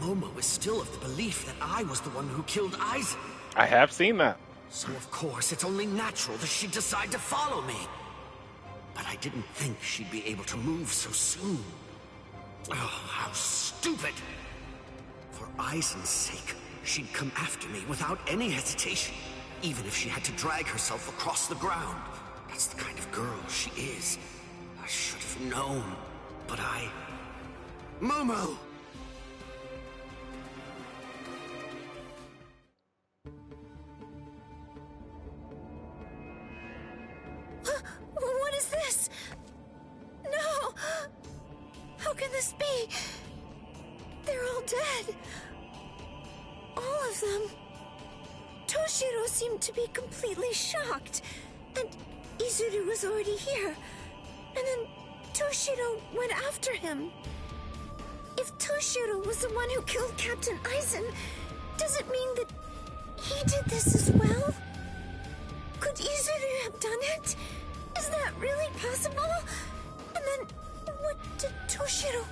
Speaker 5: Momo is still of the belief that I was the one who killed Aizen.
Speaker 2: I have seen that.
Speaker 5: So of course it's only natural that she'd decide to follow me. But I didn't think she'd be able to move so soon. Oh, how stupid! For Aizen's sake, she'd come after me without any hesitation, even if she had to drag herself across the ground. That's the kind of girl she is. I should have known, but I... Momo!
Speaker 9: What is this? No! How can this be? They're all dead. All of them. Toshiro seemed to be completely shocked. And Izuru was already here. And then Toshiro went after him. If Toshiro was the one who killed Captain Aizen, does it mean that he did this as well? Could Izuru have done it? Is that really possible? And then, what did Toshiro...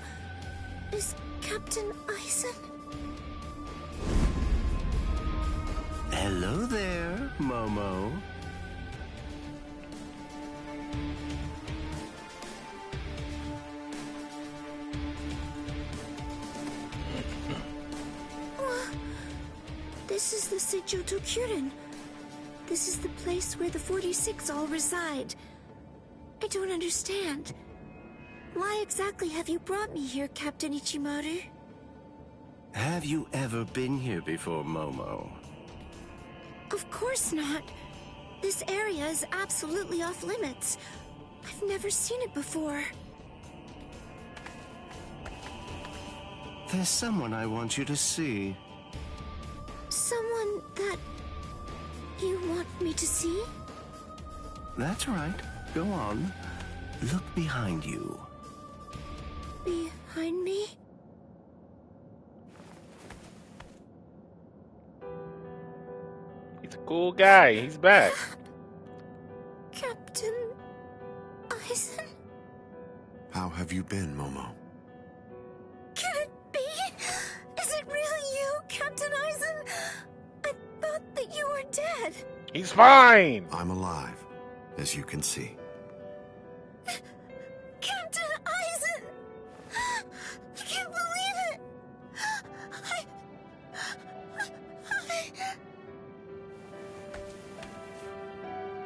Speaker 9: Is Captain Aizen...
Speaker 12: Hello there, Momo. This is the Seijoto Kyurin. This is the place where the 46 all reside. I don't understand. Why exactly have you brought me here, Captain Ichimaru?
Speaker 13: Have you ever been here before, Momo?
Speaker 12: Of course not. This area is absolutely off limits. I've never seen it before.
Speaker 13: There's someone I want you to see.
Speaker 12: Someone that you want me to see?
Speaker 13: That's right. Go on. Look behind you.
Speaker 12: Behind me?
Speaker 2: He's a cool guy. He's back.
Speaker 12: Captain Aizen?
Speaker 14: How have you been, Momo?
Speaker 12: Can it be? Is it really you, Captain Aizen? I thought that you were dead.
Speaker 2: He's fine.
Speaker 14: I'm alive, as you can see.
Speaker 12: Captain Aizen! I can't believe it!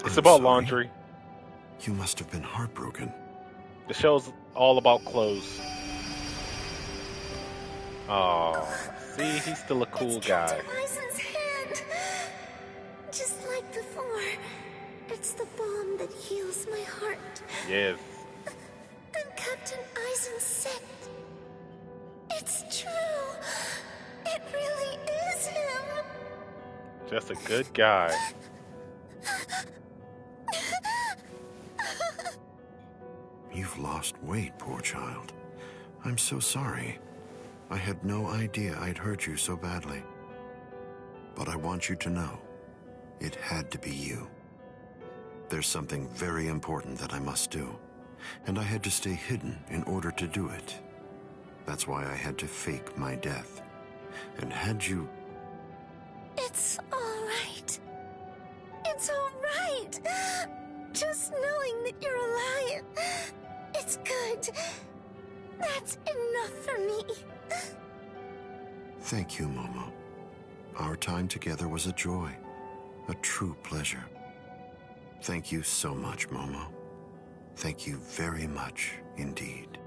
Speaker 2: It's
Speaker 14: I'm
Speaker 2: about
Speaker 14: sorry.
Speaker 2: laundry.
Speaker 14: You must have been heartbroken.
Speaker 2: The show's all about clothes. Oh, see, he's still a cool guy.
Speaker 12: Captain Aizen's hand! Just like before. It's the balm that heals my heart.
Speaker 2: Yes.
Speaker 12: And Captain Aizen said, it's true. It really is him.
Speaker 2: Just a good guy.
Speaker 14: You've lost weight, poor child. I'm so sorry. I had no idea I'd hurt you so badly. But I want you to know, it had to be you. There's something very important that I must do, and I had to stay hidden in order to do it. That's why I had to fake my death. And had you...
Speaker 12: It's all right. It's all right. Just knowing that you're alive, it's good. That's enough for me.
Speaker 14: Thank you, Momo. Our time together was a joy, a true pleasure. Thank you so much, Momo. Thank you very much indeed.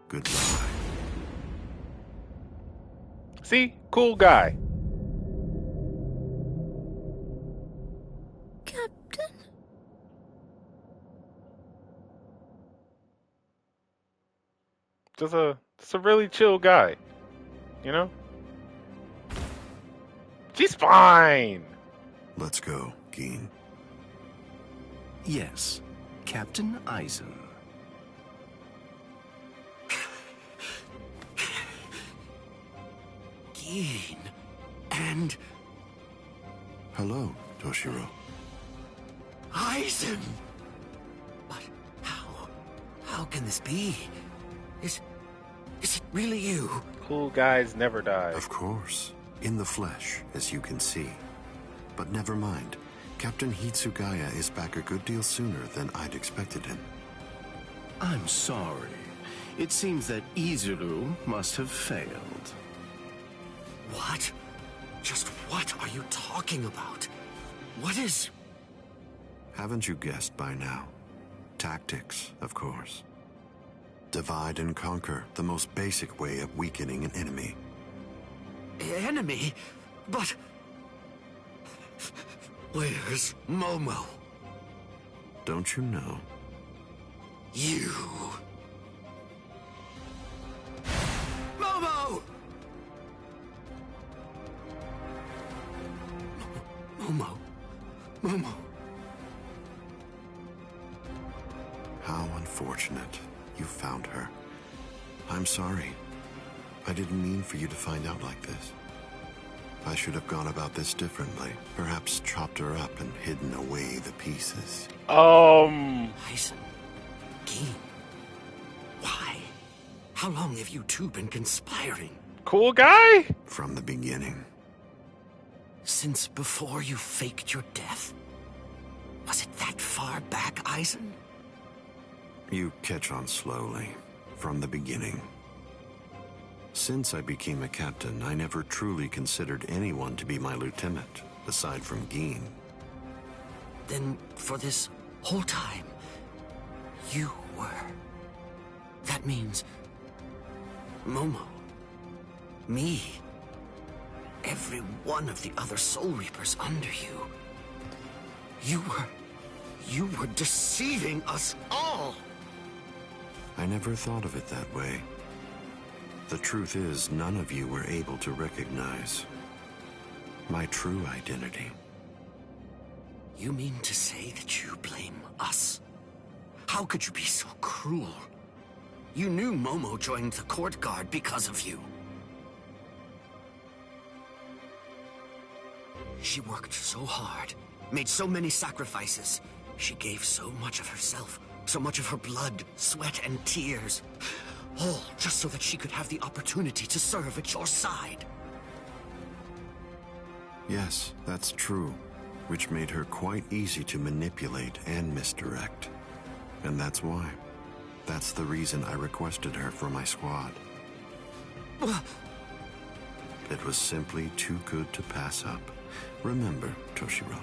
Speaker 14: Goodbye.
Speaker 2: See? Cool guy.
Speaker 12: Captain?
Speaker 2: Just a really chill guy. You know? She's fine.
Speaker 14: Let's go, Geen.
Speaker 13: Yes, Captain Aizen.
Speaker 5: Geen. And
Speaker 14: Hello, Toshiro.
Speaker 5: Aizen! But how can this be? Is it really you?
Speaker 2: Cool guys never die.
Speaker 14: Of course. In the flesh, as you can see. But never mind. Captain Hitsugaya is back a good deal sooner than I'd expected him.
Speaker 13: I'm sorry. It seems that Izuru must have failed.
Speaker 5: What? Just what are you talking about? What is...
Speaker 14: Haven't you guessed by now? Tactics, of course. Divide and conquer, the most basic way of weakening an enemy.
Speaker 5: Enemy? But... Where's Momo?
Speaker 14: Don't you know?
Speaker 5: You... Momo! Momo. Momo.
Speaker 14: How unfortunate. You found her. I'm sorry. I didn't mean for you to find out like this. I should have gone about this differently. Perhaps chopped her up and hidden away the pieces.
Speaker 5: Aizen. Geen. Why? How long have you two been conspiring?
Speaker 2: Cool guy?
Speaker 14: From the beginning.
Speaker 5: Since before you faked your death? Was it that far back, Aizen?
Speaker 14: You catch on slowly. From the beginning. Since I became a captain, I never truly considered anyone to be my lieutenant, aside from Geen.
Speaker 5: Then, for this whole time, you were. That means... Momo. Me. Every one of the other Soul Reapers under you. You were deceiving us all!
Speaker 14: I never thought of it that way. The truth is, none of you were able to recognize my true identity.
Speaker 5: You mean to say that you blame us? How could you be so cruel? You knew Momo joined the court guard because of you. She worked so hard, made so many sacrifices. She gave so much of herself, so much of her blood, sweat, and tears. All just so that she could have the opportunity to serve at your side.
Speaker 14: Yes, that's true, which made her quite easy to manipulate and misdirect. And that's why. That's the reason I requested her for my squad. It was simply too good to pass up. Remember, Toshiro,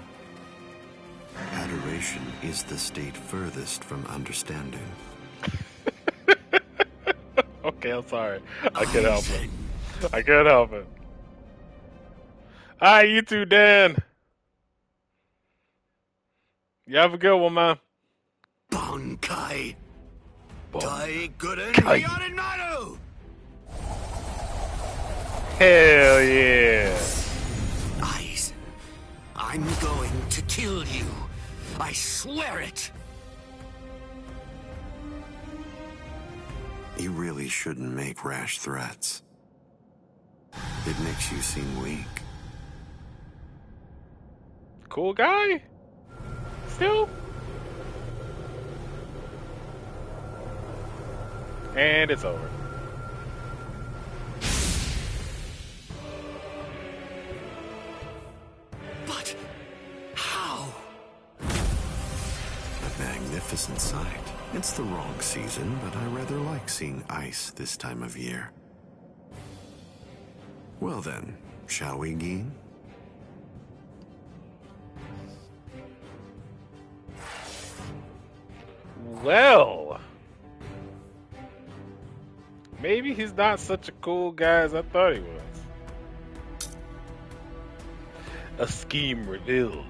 Speaker 14: adoration is the state furthest from understanding.
Speaker 2: Okay, I'm sorry. I can't help it. I can't help it. Alright, you too, Dan. You have a good one, man.
Speaker 5: Bankai. Dai Guden
Speaker 2: Kai.
Speaker 5: Ryanaru!
Speaker 2: Hell yeah.
Speaker 5: Aizen, I'm going to kill you. I swear it.
Speaker 14: You really shouldn't make rash threats. It makes you seem weak.
Speaker 2: Cool guy? Still? And it's over.
Speaker 5: But how?
Speaker 14: A magnificent sight. It's the wrong season, but I rather like seeing ice this time of year. Well then, shall we, Geen?
Speaker 2: Well, maybe he's not such a cool guy as I thought he was. A scheme revealed.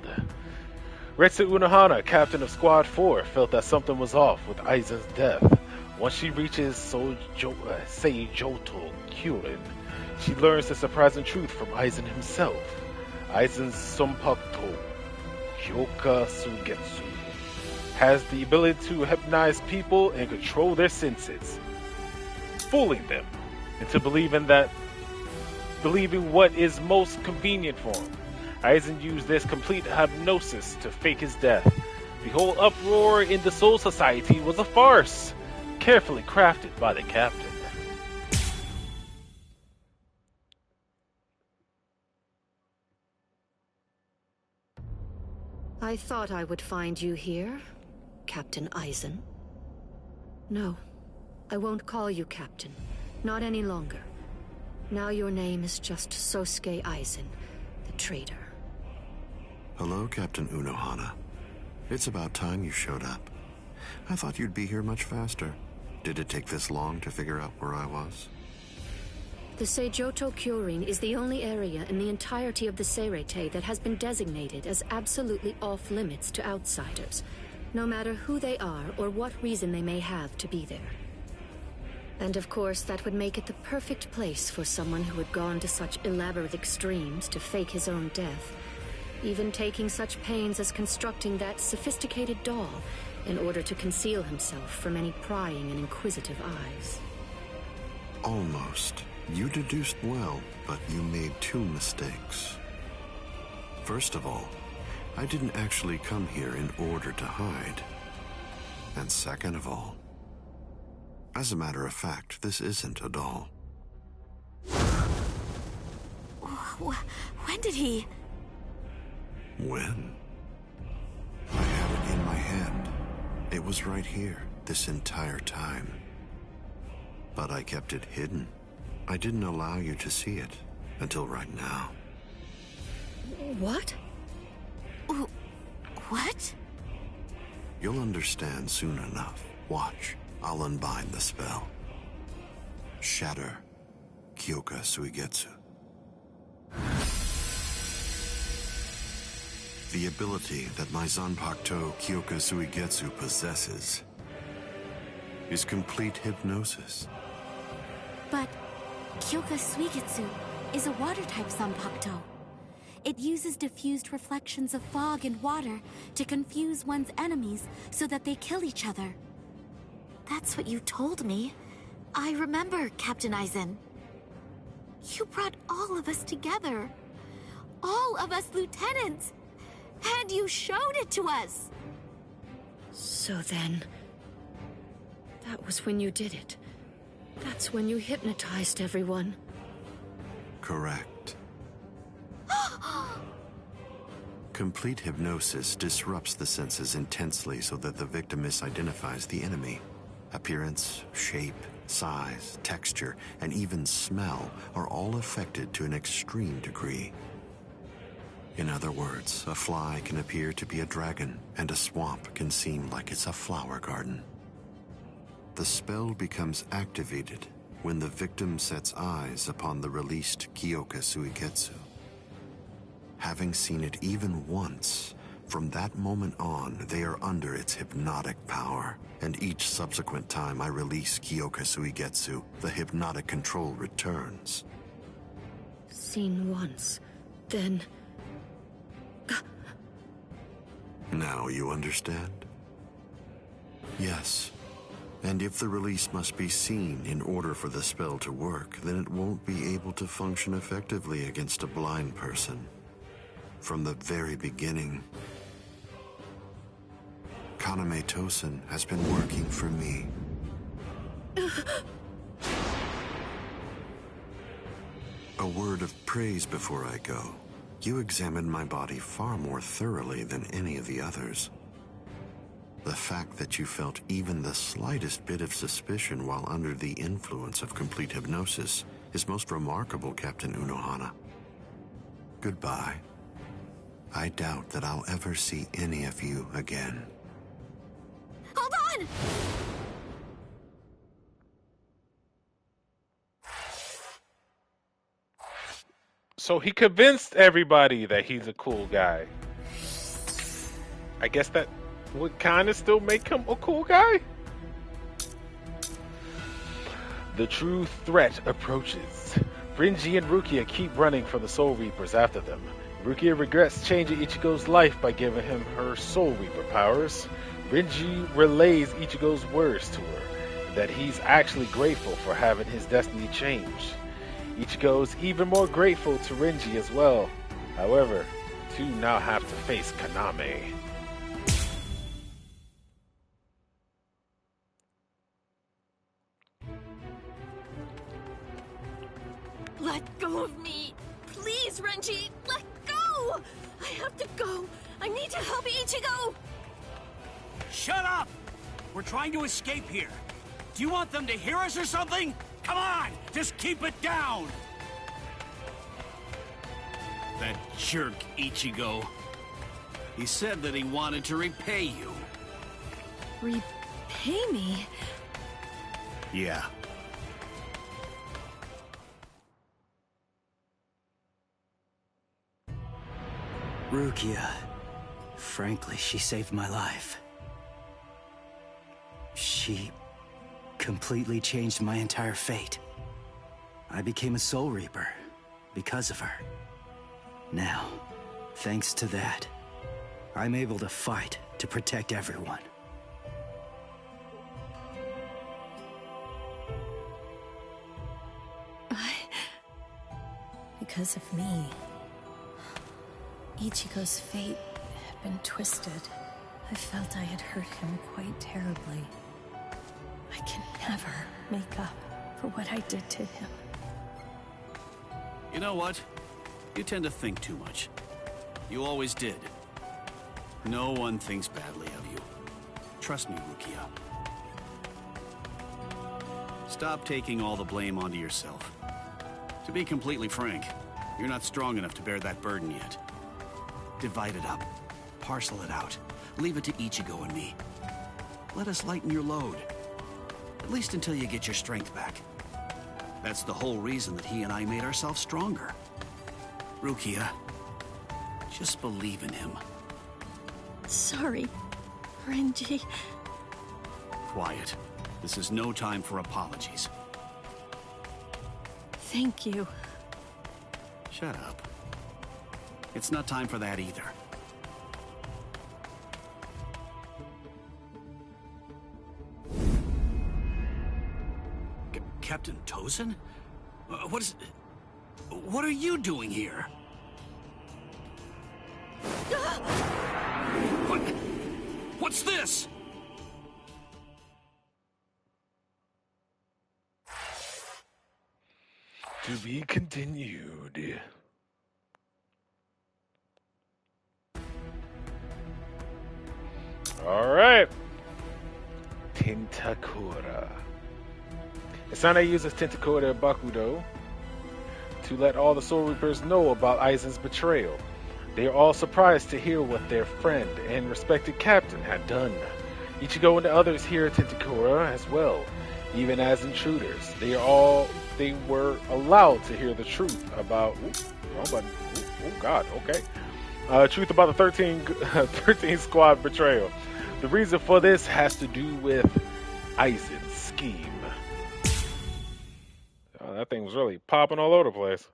Speaker 2: Retsu Unohana, captain of Squad 4, felt that something was off with Aizen's death. Once she reaches Seijoto Kyurin, she learns the surprising truth from Aizen himself. Aizen's Sonpakuto, Hyoka Sugetsu, has the ability to hypnotize people and control their senses, fooling them into believing what is most convenient for him. Aizen used this complete hypnosis to fake his death. The whole uproar in the Soul Society was a farce, carefully crafted by the captain.
Speaker 9: I thought I would find you here, Captain Aizen. No, I won't call you Captain. Not any longer. Now your name is just Sosuke Aizen, the traitor.
Speaker 14: Hello, Captain Unohana. It's about time you showed up. I thought you'd be here much faster. Did it take this long to figure out where I was?
Speaker 9: The Seijoto Kyurin is the only area in the entirety of the Seirete that has been designated as absolutely off-limits to outsiders, no matter who they are or what reason they may have to be there. And of course, that would make it the perfect place for someone who had gone to such elaborate extremes to fake his own death, even taking such pains as constructing that sophisticated doll in order to conceal himself from any prying and inquisitive eyes.
Speaker 14: Almost. You deduced well, but you made two mistakes. First of all, I didn't actually come here in order to hide. And second of all, as a matter of fact, this isn't a doll.
Speaker 12: When did he...
Speaker 14: When? I had it in my hand. It was right here, this entire time. But I kept it hidden. I didn't allow you to see it until right now.
Speaker 9: What?
Speaker 10: What?
Speaker 14: You'll understand soon enough. Watch. I'll unbind the spell. Shatter Kyoka Suigetsu. The ability that my Zanpakuto Kyoka Suigetsu possesses is complete hypnosis.
Speaker 10: But Kyoka Suigetsu is a water-type Zanpakuto. It uses diffused reflections of fog and water to confuse one's enemies so that they kill each other. That's what you told me. I remember, Captain Aizen. You brought all of us together. All of us lieutenants. And you showed it to us.
Speaker 9: So then... that was when you did it. That's when you hypnotized everyone.
Speaker 14: Correct. Complete hypnosis disrupts the senses intensely so that the victim misidentifies the enemy. Appearance, shape, size, texture, and even smell are all affected to an extreme degree. In other words, a fly can appear to be a dragon, and a swamp can seem like it's a flower garden. The spell becomes activated when the victim sets eyes upon the released Kyoka Suigetsu. Having seen it even once, from that moment on, they are under its hypnotic power, and each subsequent time I release Kyoka Suigetsu, the hypnotic control returns.
Speaker 9: Seen once, then...
Speaker 14: Now you understand? Yes. And if the release must be seen in order for the spell to work, then it won't be able to function effectively against a blind person. From the very beginning, Kaname Tosen has been working for me. A word of praise before I go. You examined my body far more thoroughly than any of the others. The fact that you felt even the slightest bit of suspicion while under the influence of complete hypnosis is most remarkable, Captain Unohana. Goodbye. I doubt that I'll ever see any of you again.
Speaker 10: Hold on!
Speaker 2: So he convinced everybody that he's a cool guy. I guess that would kind of still make him a cool guy? The true threat approaches. Renji and Rukia keep running from the Soul Reapers after them. Rukia regrets changing Ichigo's life by giving him her Soul Reaper powers. Renji relays Ichigo's words to her, that he's actually grateful for having his destiny changed. Ichigo's even more grateful to Renji as well. However, two now have to face Kaname.
Speaker 12: Let go of me! Please, Renji! Let go! I have to go! I need to help Ichigo!
Speaker 5: Shut up! We're trying to escape here. Do you want them to hear us or something? Come on! Just keep it down! That jerk Ichigo. He said that he wanted to repay you.
Speaker 12: Repay me?
Speaker 5: Yeah.
Speaker 3: Rukia. Frankly, she saved my life. She completely changed my entire fate. I became a Soul Reaper because of her. Now, thanks to that, I'm able to fight to protect everyone.
Speaker 11: Because of me, Ichigo's fate had been twisted. I felt I had hurt him quite terribly. I can never make up for what I did to him.
Speaker 5: You know what? You tend to think too much. You always did. No one thinks badly of you. Trust me, Rukia. Stop taking all the blame onto yourself. To be completely frank, you're not strong enough to bear that burden yet. Divide it up. Parcel it out. Leave it to Ichigo and me. Let us lighten your load. At least until you get your strength back. That's the whole reason that he and I made ourselves stronger. Rukia, just believe in him.
Speaker 12: Sorry, Renji.
Speaker 5: Quiet. This is no time for apologies.
Speaker 12: Thank you.
Speaker 5: Shut up. It's not time for that either. Captain Tozen? What are you doing here? What's this?
Speaker 2: To be continued. Alright. Tentakura. Asane uses Tentakura Bakudo to let all the Soul Reapers know about Aizen's betrayal. They are all surprised to hear what their friend and respected captain had done. Ichigo and the others hear Tentakura as well, even as intruders. They were allowed to hear the truth about truth about the 13 squad betrayal. The reason for this has to do with Aizen's scheme. That thing was really popping all over the place.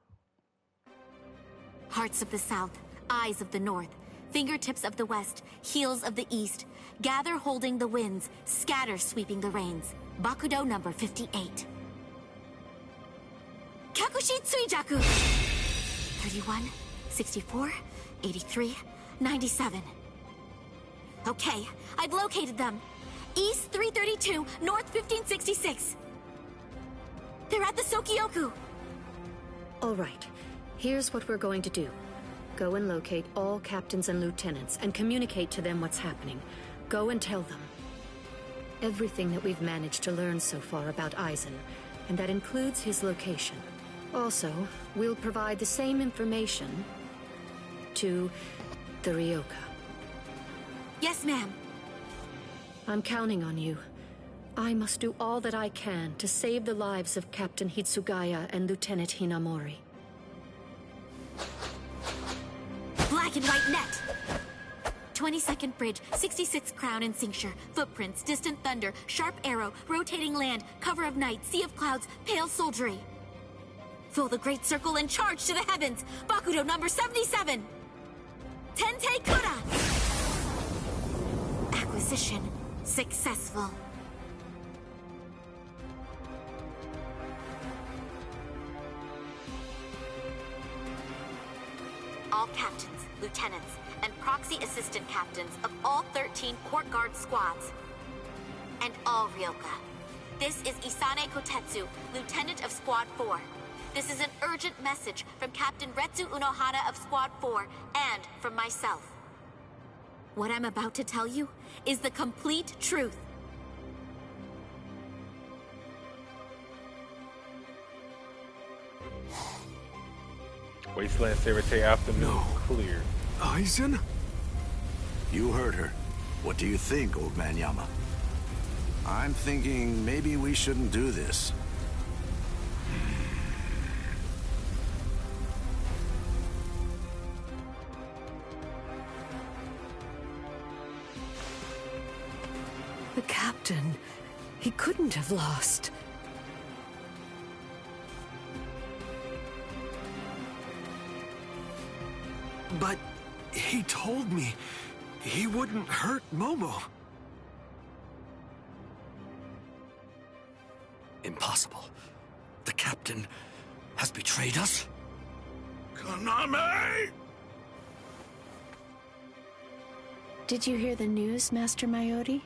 Speaker 10: Hearts of the South, eyes of the North, fingertips of the West, heels of the East, gather holding the winds, scatter sweeping the rains. Bakudo number 58. Kyakushi Tsuijaku! 31, 64, 83, 97. Okay, I've located them. East 332, North 1566. They're at the Sokioku.
Speaker 9: All right. Here's what we're going to do. Go and locate all captains and lieutenants and communicate to them what's happening. Go and tell them everything that we've managed to learn so far about Aizen, and that includes his location. Also, we'll provide the same information to the Ryoka.
Speaker 10: Yes, ma'am.
Speaker 9: I'm counting on you. I must do all that I can to save the lives of Captain Hitsugaya and Lieutenant Hinamori.
Speaker 10: Black and white net! 22nd bridge, 66th crown and cincture, footprints, distant thunder, sharp arrow, rotating land, cover of night, sea of clouds, pale soldiery. Fill the great circle and charge to the heavens! Bakudo number 77! Tente Kura! Acquisition successful. All captains, lieutenants, and proxy assistant captains of all 13 court guard squads. And all Ryoka. This is Isane Kotetsu, lieutenant of Squad 4. This is an urgent message from Captain Retsu Unohana of Squad 4 and from myself. What I'm about to tell you is the complete truth.
Speaker 2: Wasteland Cerate afternoon clear.
Speaker 7: Aizen?
Speaker 14: You heard her. What do you think, old man Yama? I'm thinking maybe we shouldn't do this.
Speaker 11: The captain, he couldn't have lost.
Speaker 7: But he told me he wouldn't hurt Momo.
Speaker 5: Impossible. The captain has betrayed us?
Speaker 4: Kaname!
Speaker 12: Did you hear the news, Master Mayori?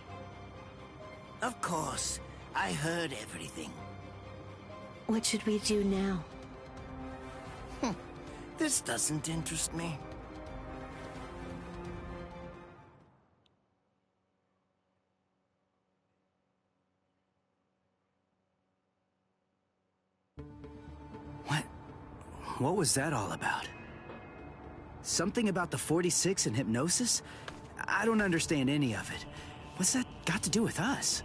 Speaker 15: Of course. I heard everything.
Speaker 12: What should we do now?
Speaker 15: This doesn't interest me.
Speaker 3: What was that all about? Something about the 46 and hypnosis? I don't understand any of it. What's that got to do with us?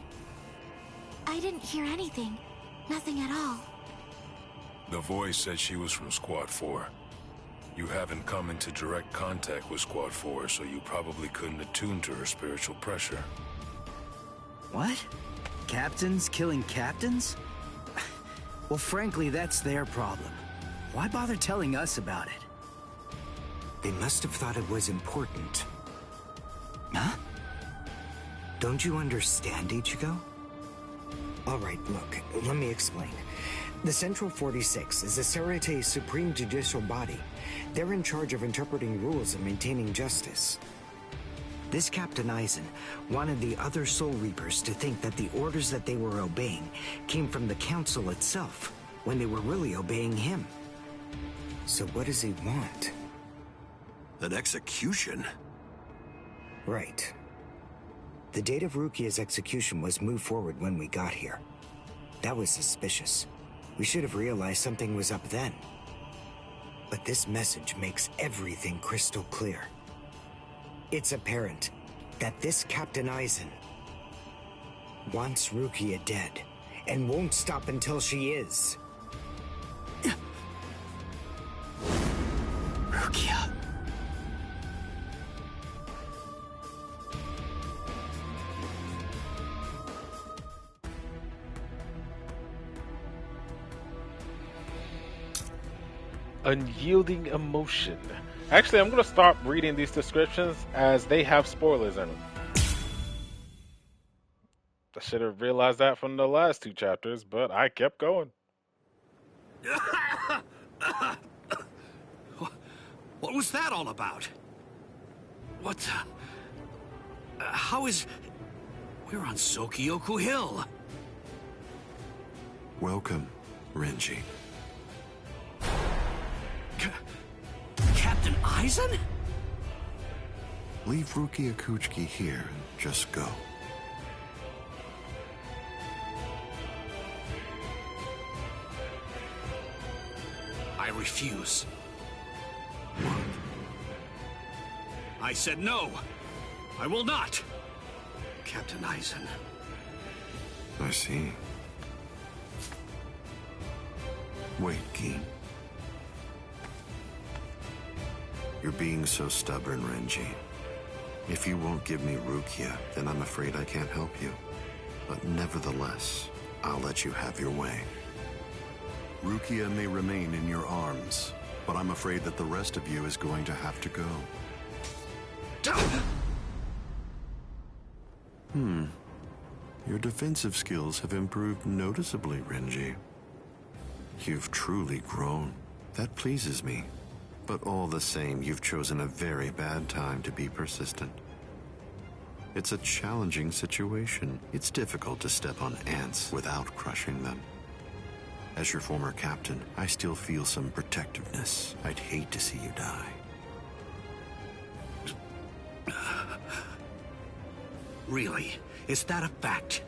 Speaker 12: I didn't hear anything. Nothing at all.
Speaker 4: The voice said she was from Squad 4. You haven't come into direct contact with Squad 4, so you probably couldn't attune to her spiritual pressure.
Speaker 3: What? Captains killing captains? Well, frankly, that's their problem. Why bother telling us about it?
Speaker 16: They must have thought it was important.
Speaker 3: Huh?
Speaker 16: Don't you understand, Ichigo? Alright, look, let me explain. The Central 46 is the Sarate's supreme judicial body. They're in charge of interpreting rules and maintaining justice. This Captain Aizen wanted the other Soul Reapers to think that the orders that they were obeying came from the Council itself, when they were really obeying him. So what does he want?
Speaker 4: An execution?
Speaker 16: Right. The date of Rukia's execution was moved forward when we got here. That was suspicious. We should have realized something was up then. But this message makes everything crystal clear. It's apparent that this Captain Aizen wants Rukia dead, and won't stop until she is.
Speaker 3: Rukia.
Speaker 2: Unyielding emotion. Actually, I'm going to stop reading these descriptions as they have spoilers in them. I should have realized that from the last two chapters, but I kept going.
Speaker 5: What was that all about? What the... how is... We're on Sokyoku Hill.
Speaker 14: Welcome, Renji.
Speaker 5: Captain Aizen?
Speaker 14: Leave Rukia Kuchiki here and just go.
Speaker 5: I refuse. I said no. I will not. Captain Aizen.
Speaker 14: I see. Wait, Gin. You're being so stubborn, Renji. If you won't give me Rukia, then I'm afraid I can't help you. But nevertheless, I'll let you have your way. Rukia may remain in your arms, but I'm afraid that the rest of you is going to have to go. Your defensive skills have improved noticeably, Renji. You've truly grown. That pleases me. But all the same, you've chosen a very bad time to be persistent. It's a challenging situation. It's difficult to step on ants without crushing them. As your former captain, I still feel some protectiveness. I'd hate to see you die.
Speaker 5: Really? Is that a fact?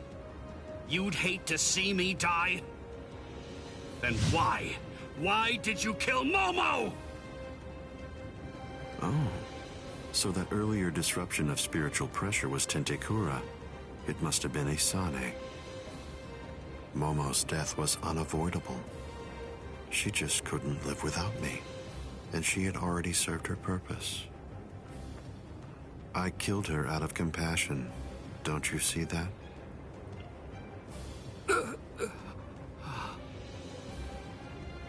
Speaker 5: You'd hate to see me die? Then why? Why did you kill Momo?
Speaker 14: Oh, so that earlier disruption of spiritual pressure was Tentekura. It must have been Isane. Momo's death was unavoidable. She just couldn't live without me, and she had already served her purpose. I killed her out of compassion. Don't you see that?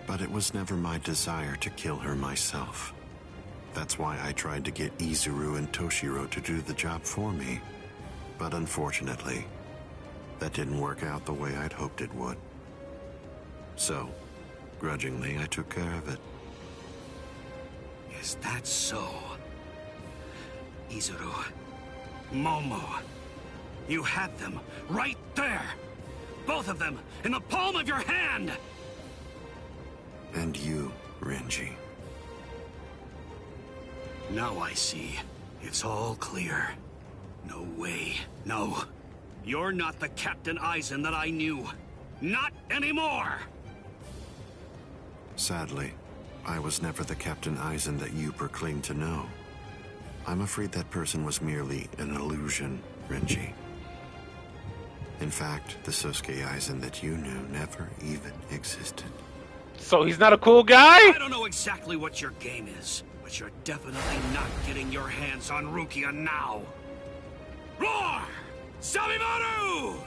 Speaker 14: But it was never my desire to kill her myself. That's why I tried to get Izuru and Toshiro to do the job for me. But unfortunately, that didn't work out the way I'd hoped it would. So, grudgingly, I took care of it.
Speaker 5: Is that so? Izuru, Momo, you had them right there! Both of them in the palm of your hand!
Speaker 14: And you, Renji.
Speaker 5: Now I see. It's all clear. No way. No. You're not the Captain Aizen that I knew. Not anymore!
Speaker 14: Sadly, I was never the Captain Aizen that you proclaimed to know. I'm afraid that person was merely an illusion, Renji. In fact, the Sosuke Aizen that you knew never even existed.
Speaker 2: So he's not a cool guy?
Speaker 5: I don't know exactly what your game is, but you're definitely not getting your hands on Rukia now. Roar! Sabimaru!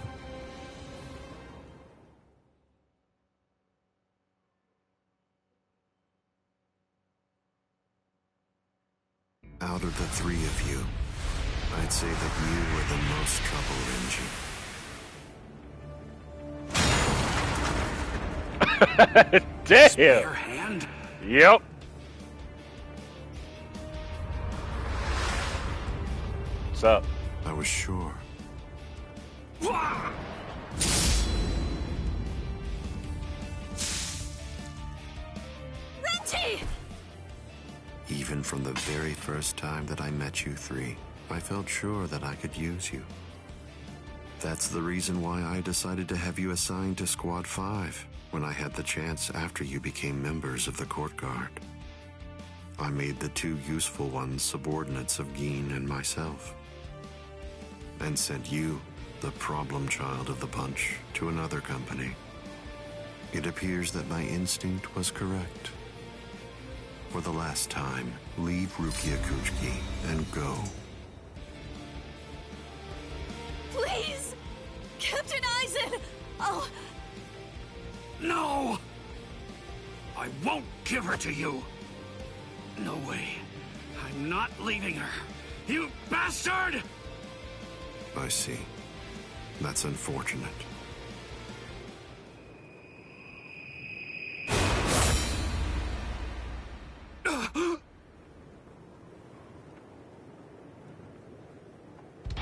Speaker 14: Out of the three of you, I'd say that you were the most trouble, Renji.
Speaker 2: Damn.
Speaker 5: Spare hand?
Speaker 2: Yep. What's up?
Speaker 14: I was sure.
Speaker 10: Renji!
Speaker 14: Even from the very first time that I met you three, I felt sure that I could use you. That's the reason why I decided to have you assigned to Squad 5 when I had the chance after you became members of the Court Guard. I made the two useful ones subordinates of Gin and myself, and sent you, the problem child of the bunch, to another company. It appears that my instinct was correct. For the last time, leave Rukia Kuchiki and go.
Speaker 10: Please! Captain Aizen! Oh...
Speaker 5: No! I won't give her to you. No way. I'm not leaving her. You bastard!
Speaker 14: I see. That's unfortunate.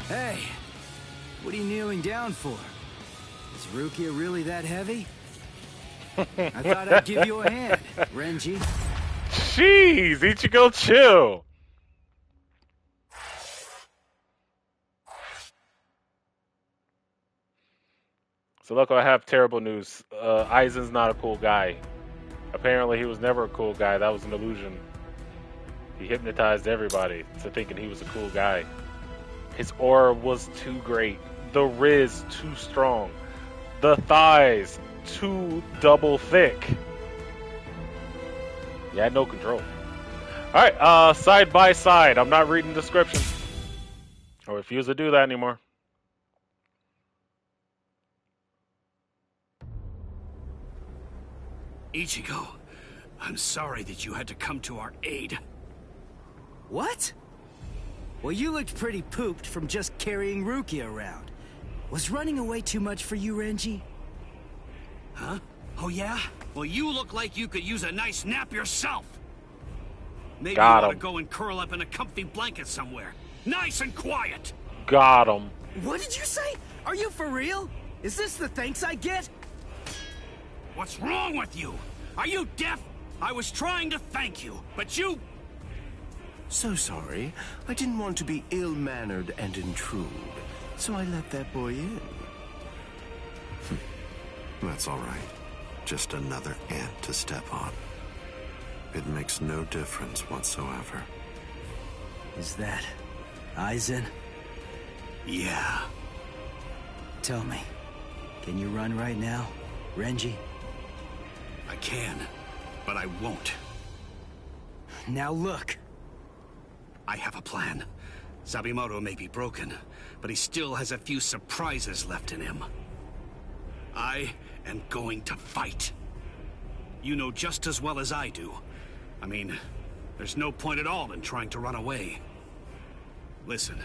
Speaker 3: Hey, what are you kneeling down for? Is Rukia really that heavy? I thought I'd give you a hand, Renji.
Speaker 2: Jeez, Ichigo, chill. So look, I have terrible news. Aizen's not a cool guy. Apparently he was never a cool guy. That was an illusion. He hypnotized everybody to thinking he was a cool guy. His aura was too great. The Riz too strong. The thighs too double thick. He had no control. Alright, side by side. I'm not reading description. I refuse to do that anymore.
Speaker 5: Ichigo, I'm sorry that you had to come to our aid.
Speaker 3: What? Well, you looked pretty pooped from just carrying Rukia around. Was running away too much for you, Renji?
Speaker 5: Huh? Oh yeah? Well, you look like you could use a nice nap yourself. Maybe
Speaker 2: Got
Speaker 5: you ought to
Speaker 2: him.
Speaker 5: go and curl up in a comfy blanket somewhere. Nice and quiet.
Speaker 2: Got him.
Speaker 3: What did you say? Are you for real? Is this the thanks I get?
Speaker 5: What's wrong with you? Are you deaf? I was trying to thank you, but you...
Speaker 13: So sorry. I didn't want to be ill-mannered and intrude, so I let that boy in.
Speaker 14: That's all right. Just another ant to step on. It makes no difference whatsoever.
Speaker 3: Is that Aizen?
Speaker 5: Yeah.
Speaker 3: Tell me, can you run right now, Renji?
Speaker 5: I can, but I won't.
Speaker 3: Now look.
Speaker 5: I have a plan. Sabimoto may be broken, but he still has a few surprises left in him. I am going to fight. You know just as well as I do. I mean, there's no point at all in trying to run away. Listen,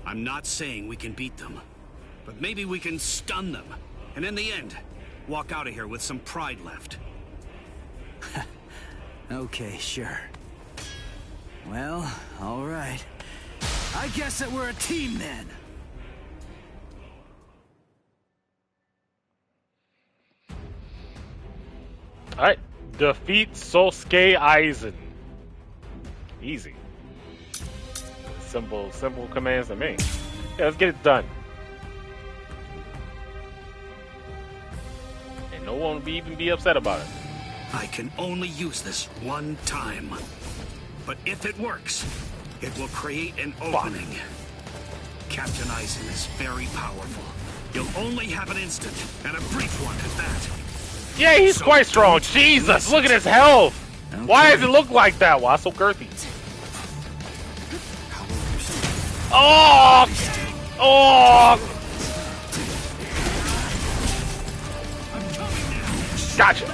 Speaker 5: I'm not saying we can beat them, but maybe we can stun them, and in the end, walk out of here with some pride left.
Speaker 3: Okay, sure. Well, all right. I guess that we're a team then.
Speaker 2: Alright. Defeat Sosuke Aizen. Easy. Simple commands to me. Yeah, let's get it done. And no one will even be upset about it.
Speaker 5: I can only use this one time. But if it works, it will create an opening. Captain Eisen is very powerful. You'll only have an instant, and a brief one at that.
Speaker 2: Yeah, he's quite strong. Jesus, look at his health. Okay. Why does it look like that? Why so girthy? Oh! Oh! Gotcha.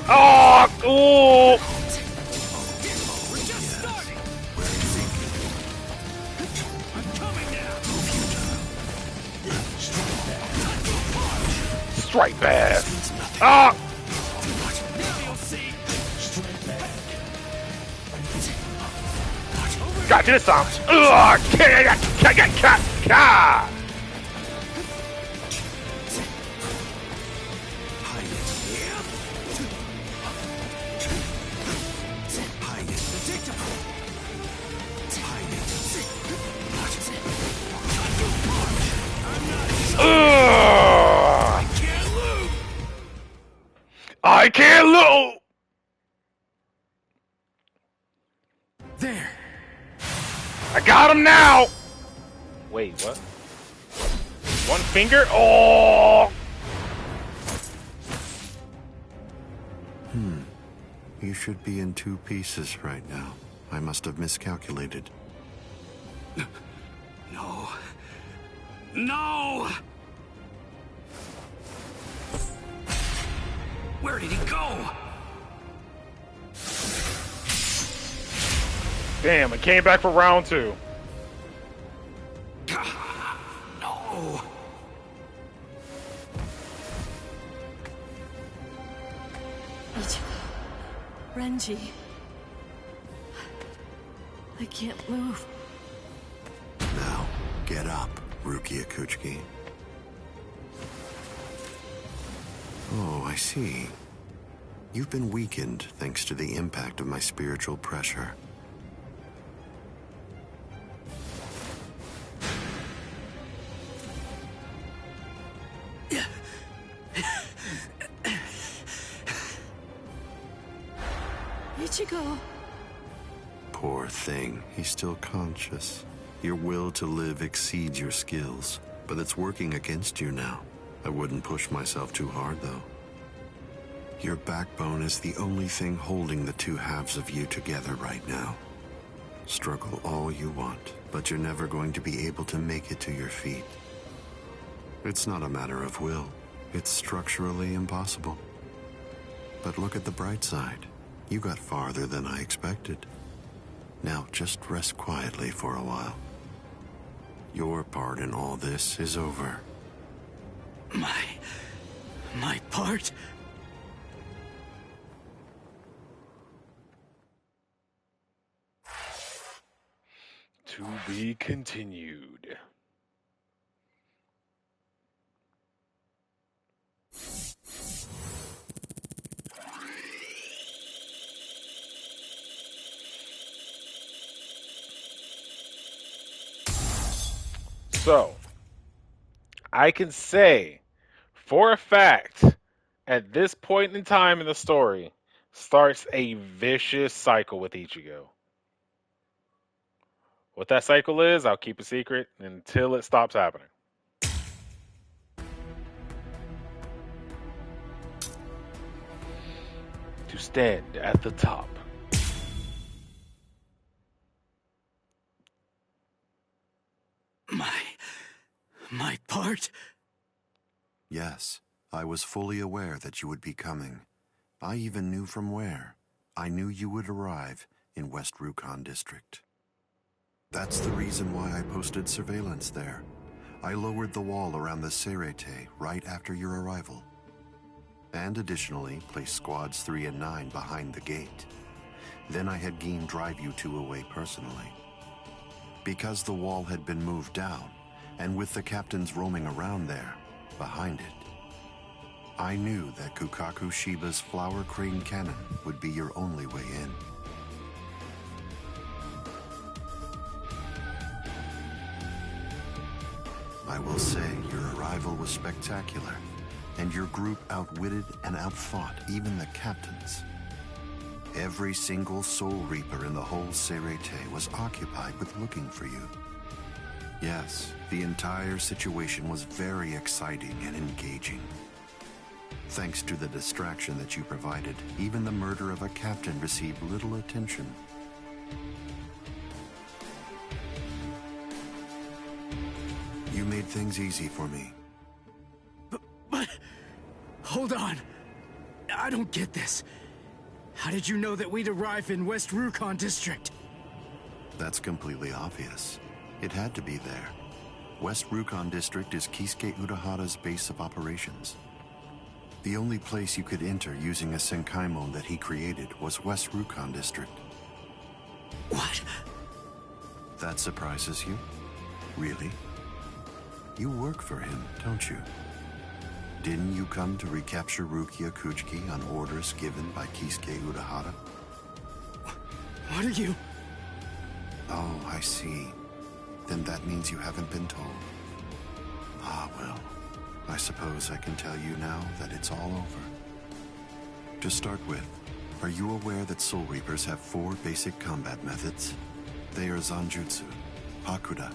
Speaker 2: Oh! Oh! Strike back. Ah! Gotcha this time. Ugh! I can't lose.
Speaker 5: There.
Speaker 2: I got him now. Wait, what? One finger? Oh.
Speaker 14: You should be in 2 pieces right now. I must have miscalculated.
Speaker 5: No. No! Where did he go?
Speaker 2: Damn, it came back for round 2.
Speaker 5: No.
Speaker 11: Ichigo. Renji. I can't move.
Speaker 14: Now, get up, Rukia Kuchiki. Oh, I see. You've been weakened thanks to the impact of my spiritual pressure.
Speaker 11: Ichigo.
Speaker 14: Poor thing. He's still conscious. Your will to live exceeds your skills, but it's working against you now. I wouldn't push myself too hard, though. Your backbone is the only thing holding the 2 halves of you together right now. Struggle all you want, but you're never going to be able to make it to your feet. It's not a matter of will. It's structurally impossible. But look at the bright side. You got farther than I expected. Now just rest quietly for a while. Your part in all this is over.
Speaker 5: My part?
Speaker 2: To be continued. So, I can say for a fact, at this point in time in the story, starts a vicious cycle with Ichigo. What that cycle is, I'll keep a secret until it stops happening. To stand at the top.
Speaker 5: My part?
Speaker 14: Yes, I was fully aware that you would be coming. I even knew from where. I knew you would arrive in West Rukan District. That's the reason why I posted surveillance there. I lowered the wall around the Serete right after your arrival. And additionally, placed squads 3 and 9 behind the gate. Then I had Gin drive you 2 away personally. Because the wall had been moved down, and with the captains roaming around there, behind it, I knew that Kukaku Shiba's Flower Crane Cannon would be your only way in. I I will say your arrival was spectacular, and your group outwitted and outfought even the captains. Every single Soul Reaper in the whole Serete was occupied with looking for you. Yes, the entire situation was very exciting and engaging. Thanks to the distraction that you provided, even the murder of a captain received little attention. You made things easy for me.
Speaker 17: But... hold on. I don't get this. How did you know that we'd arrive in West Rukon District?
Speaker 14: That's completely obvious. It had to be there. West Rukon District is Kisuke Urahara's base of operations. The only place you could enter using a Senkaimon that he created was West Rukon District.
Speaker 17: What?
Speaker 14: That surprises you? Really? You work for him, don't you? Didn't you come to recapture Rukia Kuchiki on orders given by Kisuke Urahara?
Speaker 17: What are you...
Speaker 14: Oh, I see. Then that means you haven't been told. Ah, well. I suppose I can tell you now that it's all over. To start with, are you aware that Soul Reapers have 4 basic combat methods? They are Zanjutsu, Hakuda,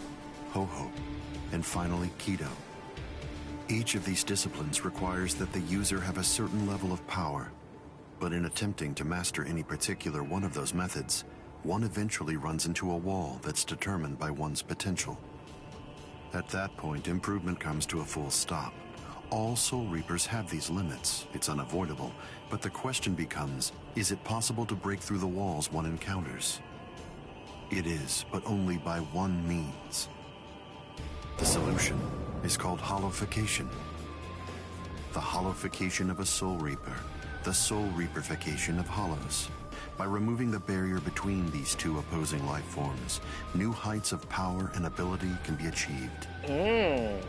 Speaker 14: Ho-Ho, and finally Kido. Each of these disciplines requires that the user have a certain level of power, but in attempting to master any particular one of those methods, one eventually runs into a wall that's determined by one's potential. At that point, improvement comes to a full stop. All Soul Reapers have these limits. It's unavoidable, but the question becomes, is it possible to break through the walls one encounters? It is, but only by one means. The solution is called hollowification. The hollowification of a Soul Reaper, the Soul Reaperification of hollows. By removing the barrier between these two opposing life forms, new heights of power and ability can be achieved.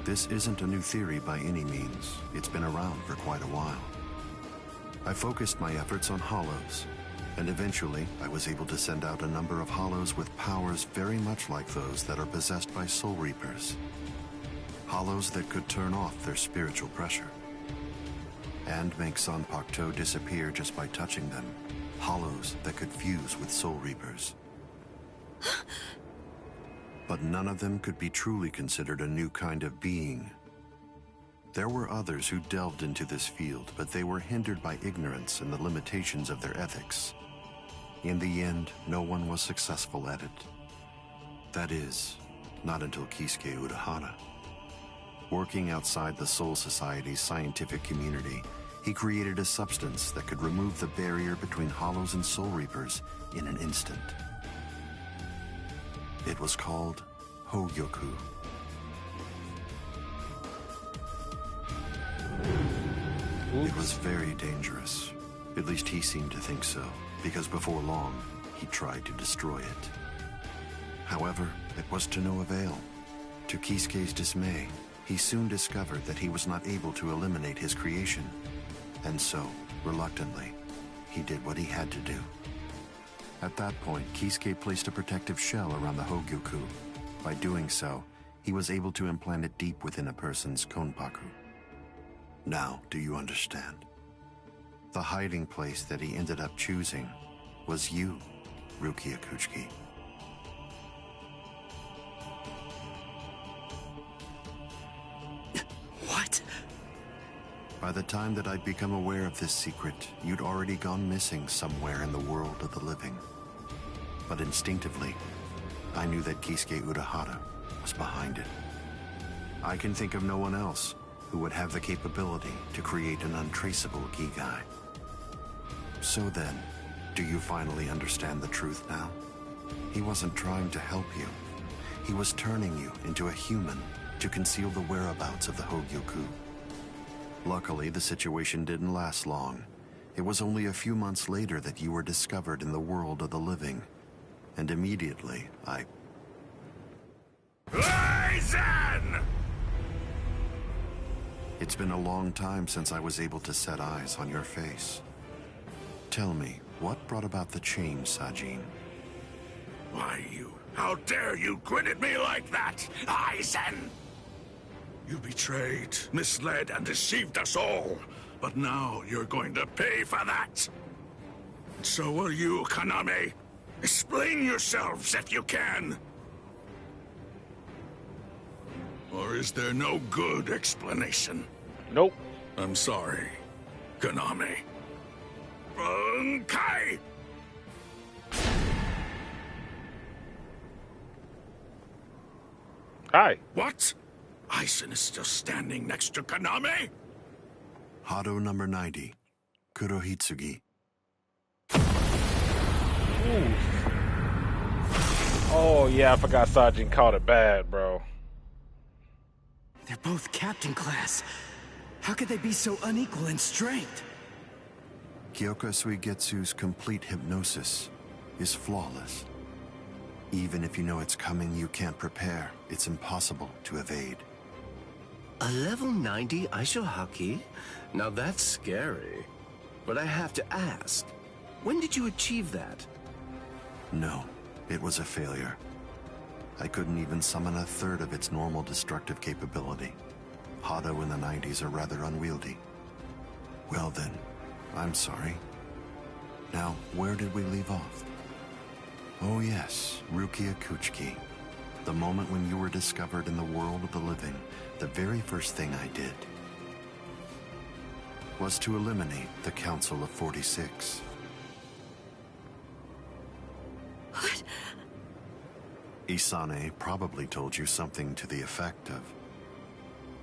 Speaker 14: This isn't a new theory by any means. It's been around for quite a while. I focused my efforts on hollows, and eventually I was able to send out a number of hollows with powers very much like those that are possessed by Soul Reapers. Hollows that could turn off their spiritual pressure and make Zanpakuto disappear just by touching them. Hollows that could fuse with Soul Reapers. But none of them could be truly considered a new kind of being. There were others who delved into this field, but they were hindered by ignorance and the limitations of their ethics. In the end, no one was successful at it. That is, not until Kisuke Urahara. Working outside the Soul Society's scientific community, he created a substance that could remove the barrier between hollows and Soul Reapers in an instant. It was called Hogyoku. It was very dangerous. At least he seemed to think so, because before long, he tried to destroy it. However, it was to no avail. To Kisuke's dismay, he soon discovered that he was not able to eliminate his creation. And so, reluctantly, he did what he had to do. At that point, Kisuke placed a protective shell around the Hogyoku. By doing so, he was able to implant it deep within a person's konpaku. Now, do you understand? The hiding place that he ended up choosing was you, Rukia Kuchiki.
Speaker 17: What?
Speaker 14: By the time that I'd become aware of this secret, you'd already gone missing somewhere in the world of the living. But instinctively, I knew that Kisuke Urahara was behind it. I can think of no one else who would have the capability to create an untraceable Gigai. So then, do you finally understand the truth now? He wasn't trying to help you. He was turning you into a human to conceal the whereabouts of the Hogyoku. Luckily, the situation didn't last long. It was only a few months later that you were discovered in the world of the living. And immediately,
Speaker 4: Aizen!
Speaker 14: It's been a long time since I was able to set eyes on your face. Tell me, what brought about the change, Sajin?
Speaker 4: Why, you... How dare you grin at me like that, Aizen? You betrayed, misled, and deceived us all. But now you're going to pay for that. So will you, Konami. Explain yourselves if you can. Or is there no good explanation?
Speaker 2: Nope.
Speaker 4: I'm sorry, Konami. Kai!
Speaker 2: Hi.
Speaker 4: What? Aizen is still standing next to Konami?
Speaker 14: Hado number 90, Kurohitsugi.
Speaker 2: Oh, yeah, I forgot Sajin caught it bad, bro.
Speaker 17: They're both captain class. How could they be so unequal in strength?
Speaker 14: Kyoka Suigetsu's complete hypnosis is flawless. Even if you know it's coming, you can't prepare. It's impossible to evade.
Speaker 13: A level 90 Aisho Haki? Now that's scary. But I have to ask, when did you achieve that?
Speaker 14: No, it was a failure. I couldn't even summon a third of its normal destructive capability. Hado in the 90s are rather unwieldy. Well then, I'm sorry. Now, where did we leave off? Oh yes, Rukia Kuchiki. The moment when you were discovered in the world of the living, the very first thing I did was to eliminate the Council of 46.
Speaker 11: What?
Speaker 14: Isane probably told you something to the effect of,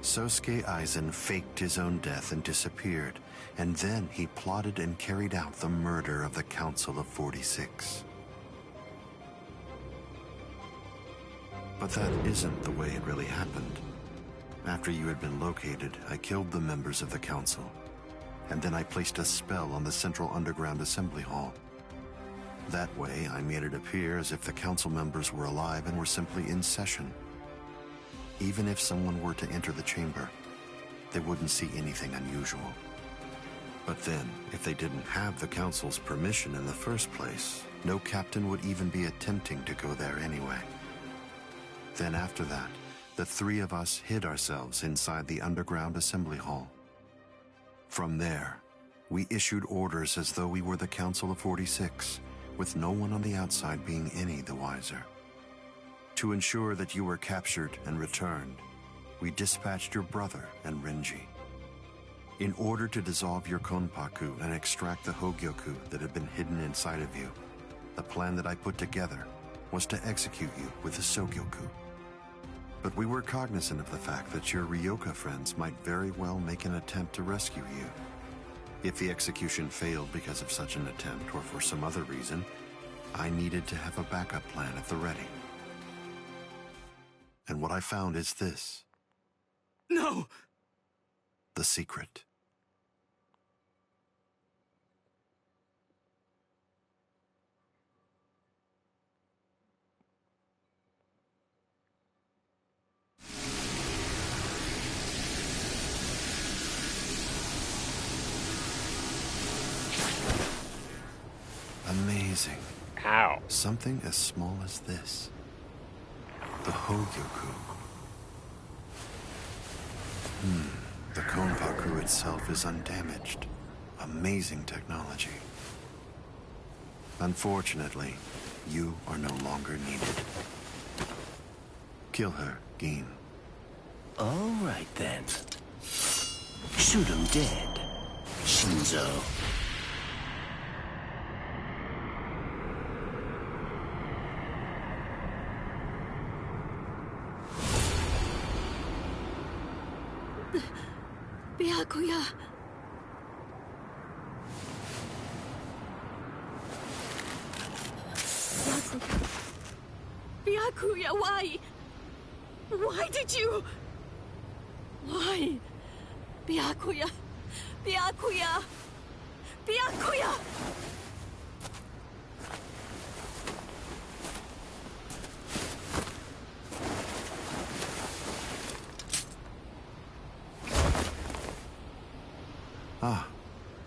Speaker 14: Sosuke Aizen faked his own death and disappeared, and then he plotted and carried out the murder of the Council of 46. But that isn't the way it really happened. After you had been located, I killed the members of the Council, and then I placed a spell on the Central Underground Assembly Hall. That way, I made it appear as if the Council members were alive and were simply in session. Even if someone were to enter the chamber, they wouldn't see anything unusual. But then, if they didn't have the Council's permission in the first place, no captain would even be attempting to go there anyway. Then after that, the three of us hid ourselves inside the underground assembly hall. From there, we issued orders as though we were the Council of 46, with no one on the outside being any the wiser. To ensure that you were captured and returned, we dispatched your brother and Renji. In order to dissolve your Konpaku and extract the Hogyoku that had been hidden inside of you, the plan that I put together was to execute you with the Sogyoku. But we were cognizant of the fact that your Ryoka friends might very well make an attempt to rescue you. If the execution failed because of such an attempt or for some other reason, I needed to have a backup plan at the ready. And what I found is this.
Speaker 17: No!
Speaker 14: The secret. Amazing.
Speaker 2: Ow.
Speaker 14: Something as small as this. The Hogyoku. The Konpaku itself is undamaged. Amazing technology. Unfortunately, you are no longer needed. Kill her, Gin.
Speaker 15: All right then. Shoot him dead, Shinzo.
Speaker 11: Byakuya. Byakuya, why? Why did you? Why? Byakuya. Byakuya. Byakuya.
Speaker 14: Ah,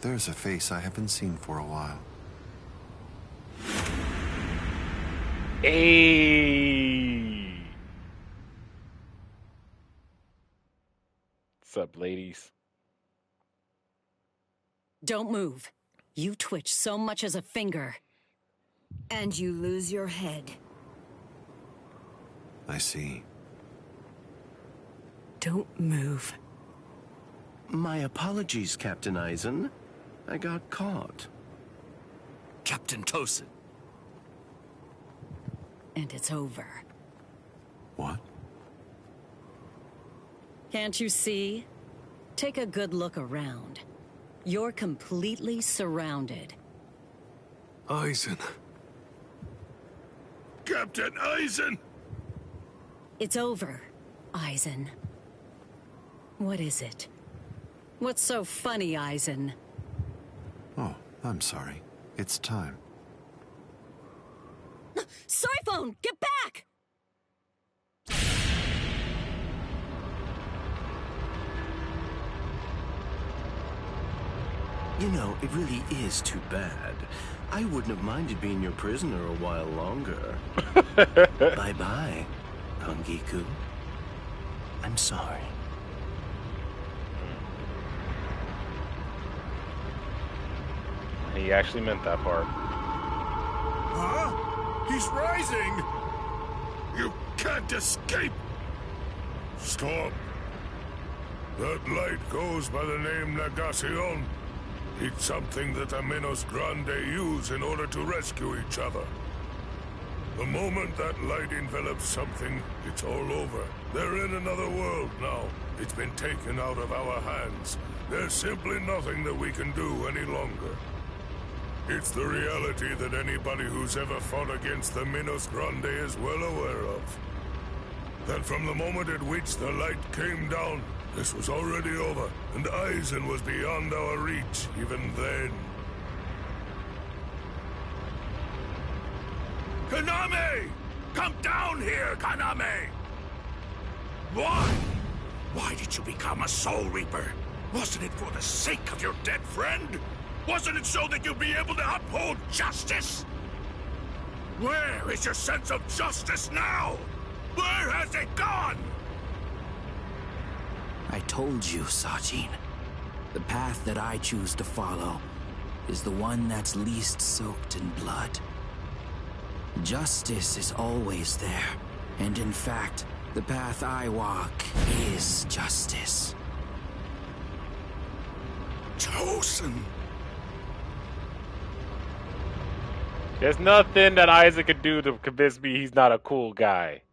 Speaker 14: there's a face I haven't seen for a while.
Speaker 2: Hey. What's up, ladies?
Speaker 18: Don't move. You twitch so much as a finger.
Speaker 11: And you lose your head.
Speaker 14: I see.
Speaker 11: Don't move.
Speaker 13: My apologies, Captain Eisen. I got caught.
Speaker 5: Captain Tosin.
Speaker 18: And it's over.
Speaker 14: What?
Speaker 18: Can't you see? Take a good look around. You're completely surrounded.
Speaker 7: Eisen.
Speaker 4: Captain Eisen!
Speaker 18: It's over, Eisen. What is it? What's so funny, Eisen?
Speaker 14: Oh, I'm sorry. It's time.
Speaker 18: Scyphone, get back!
Speaker 13: You know, it really is too bad. I wouldn't have minded being your prisoner a while longer. Bye-bye, Kongiku. I'm sorry.
Speaker 2: He actually meant that part.
Speaker 4: Huh? He's rising! You can't escape! Stop. That light goes by the name Negacion. It's something that the Menos Grande use in order to rescue each other. The moment that light envelops something, it's all over. They're in another world now. It's been taken out of our hands. There's simply nothing that we can do any longer. It's the reality that anybody who's ever fought against the Menos Grande is well aware of. That from the moment at which the light came down, this was already over, and Eisen was beyond our reach even then. Kaname! Come down here, Kaname! Why? Why did you become a Soul Reaper? Wasn't it for the sake of your dead friend? Wasn't it so that you'd be able to uphold justice? Where is your sense of justice now? Where has it gone?
Speaker 19: I told you, Sajin. The path that I choose to follow is the one that's least soaked in blood. Justice is always there, and in fact, the path I walk is justice.
Speaker 4: Tosin!
Speaker 2: There's nothing that Isaac could do to convince me he's not a cool guy.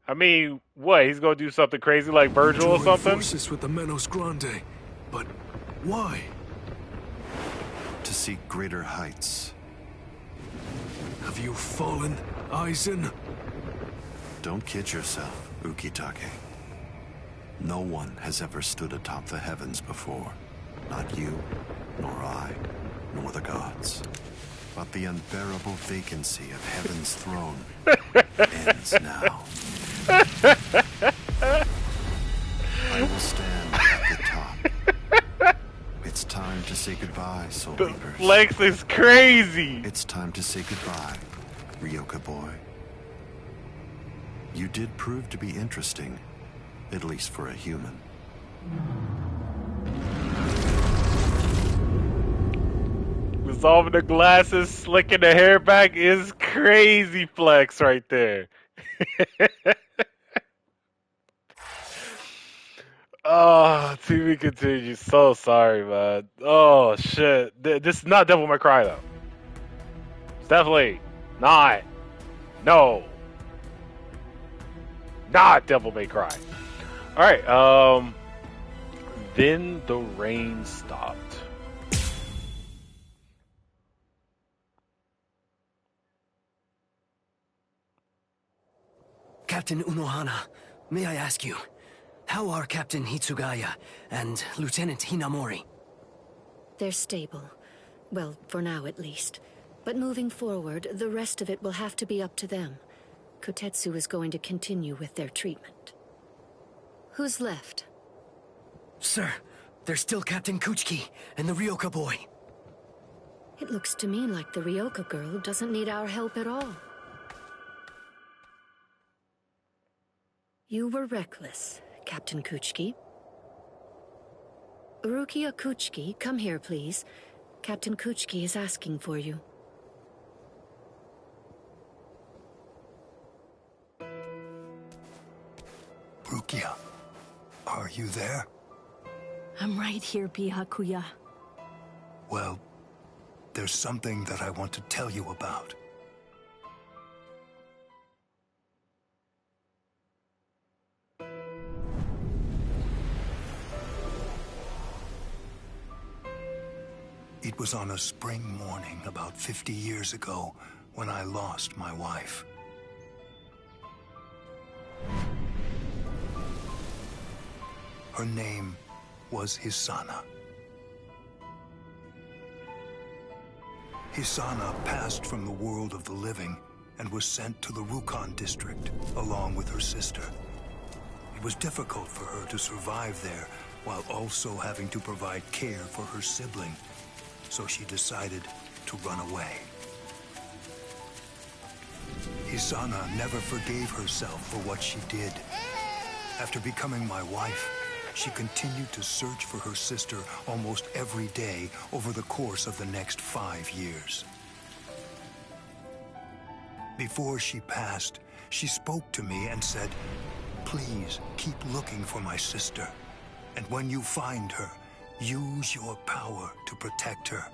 Speaker 2: I mean, what? He's gonna do something crazy like Virgil or
Speaker 7: Join
Speaker 2: something?
Speaker 7: forces with the Menos Grande, but why?
Speaker 14: To seek greater heights.
Speaker 7: Have you fallen, Eisen?
Speaker 14: Don't kid yourself, Ukitake. No one has ever stood atop the heavens before. Not you, nor I, nor the gods. But the unbearable vacancy of heaven's throne ends now. I will stand at the top. It's time to say goodbye, Soul Reapers.
Speaker 2: Flex is crazy!
Speaker 14: It's time to say goodbye, Ryoka boy. You did prove to be interesting, at least for a human.
Speaker 2: Resolving the glasses, slicking the hair back is crazy flex right there. Oh, TV continues. So sorry, man. Oh, shit. This is not Devil May Cry, though. It's definitely not. No. Not Devil May Cry. Alright, then the rain stopped.
Speaker 19: Captain Unohana, may I ask you, how are Captain Hitsugaya and Lieutenant Hinamori?
Speaker 9: They're stable. Well, for now at least. But moving forward, the rest of it will have to be up to them. Kotetsu is going to continue with their treatment. Who's left?
Speaker 19: Sir, there's still Captain Kuchiki and the Ryoka boy.
Speaker 9: It looks to me like the Ryoka girl doesn't need our help at all. You were reckless, Captain Kuchiki. Rukia Kuchiki, come here, please. Captain Kuchiki is asking for you.
Speaker 20: Rukia, are you there?
Speaker 21: I'm right here, Byakuya.
Speaker 20: Well, there's something that I want to tell you about. It was on a spring morning about 50 years ago when I lost my wife. Her name was Hisana. Hisana passed from the world of the living and was sent to the Rukan district along with her sister. It was difficult for her to survive there while also having to provide care for her sibling, so she decided to run away. Hisana never forgave herself for what she did. After becoming my wife, she continued to search for her sister almost every day over the course of the next 5 years. Before she passed, she spoke to me and said, "Please keep looking for my sister, and when you find her, use your power to protect her."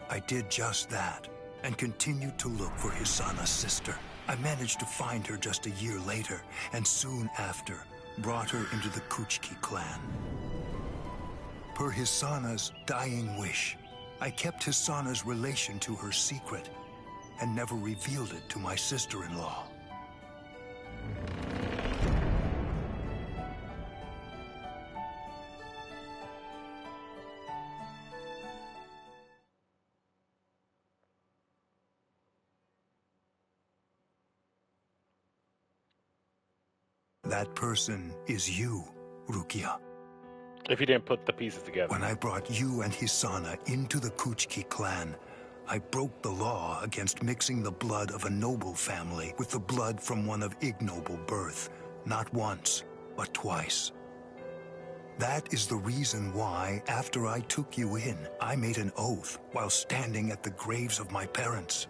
Speaker 20: I did just that, and continued to look for Hisana's sister. I managed to find her just a year later, and soon after, brought her into the Kuchiki clan. Per Hisana's dying wish, I kept Hisana's relation to her secret, and never revealed it to my sister-in-law. That person is you, Rukia.
Speaker 2: If you didn't put the pieces together.
Speaker 20: When I brought you and Hisana into the Kuchiki clan, I broke the law against mixing the blood of a noble family with the blood from one of ignoble birth, not once, but twice. That is the reason why, after I took you in, I made an oath while standing at the graves of my parents.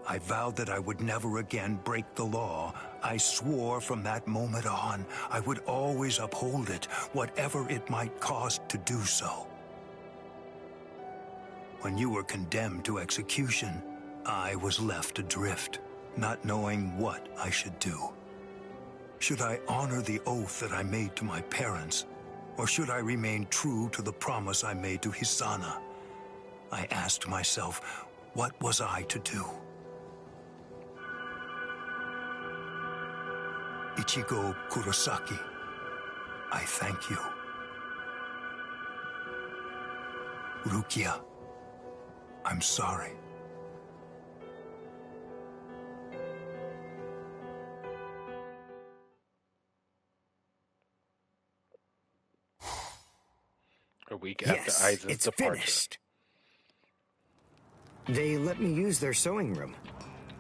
Speaker 20: I vowed that I would never again break the law. I swore from that moment on, I would always uphold it, whatever it might cost to do so. When you were condemned to execution, I was left adrift, not knowing what I should do. Should I honor the oath that I made to my parents, or should I remain true to the promise I made to Hisana? I asked myself, what was I to do? Ichigo Kurosaki, I thank you. Rukia, I'm sorry.
Speaker 2: A week after Aizen's departure.
Speaker 16: Finished. They let me use their sewing room.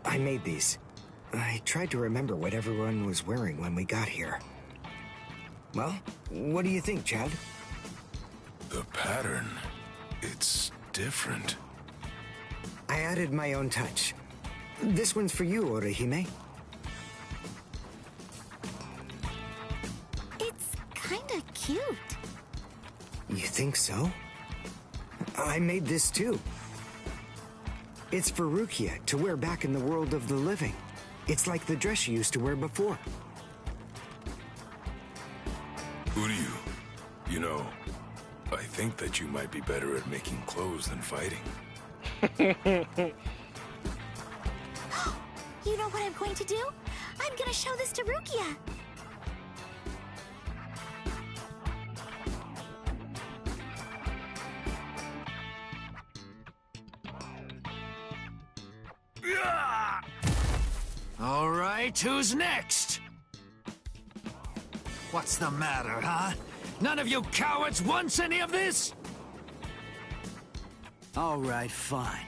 Speaker 16: I made these. I tried to remember what everyone was wearing when we got here. Well, what do you think, Chad?
Speaker 4: The pattern, it's different.
Speaker 16: I added my own touch. This one's for you, Orihime.
Speaker 12: It's kinda cute.
Speaker 16: You think so? I made this too. It's for Rukia to wear back in the world of the living. It's like the dress she used to wear before.
Speaker 4: Uryu, you know, I think that you might be better at making clothes than fighting.
Speaker 12: You know what I'm going to do? I'm gonna show this to Rukia.
Speaker 6: All right, who's next? What's the matter, huh? None of you cowards wants any of this?
Speaker 3: All right, fine.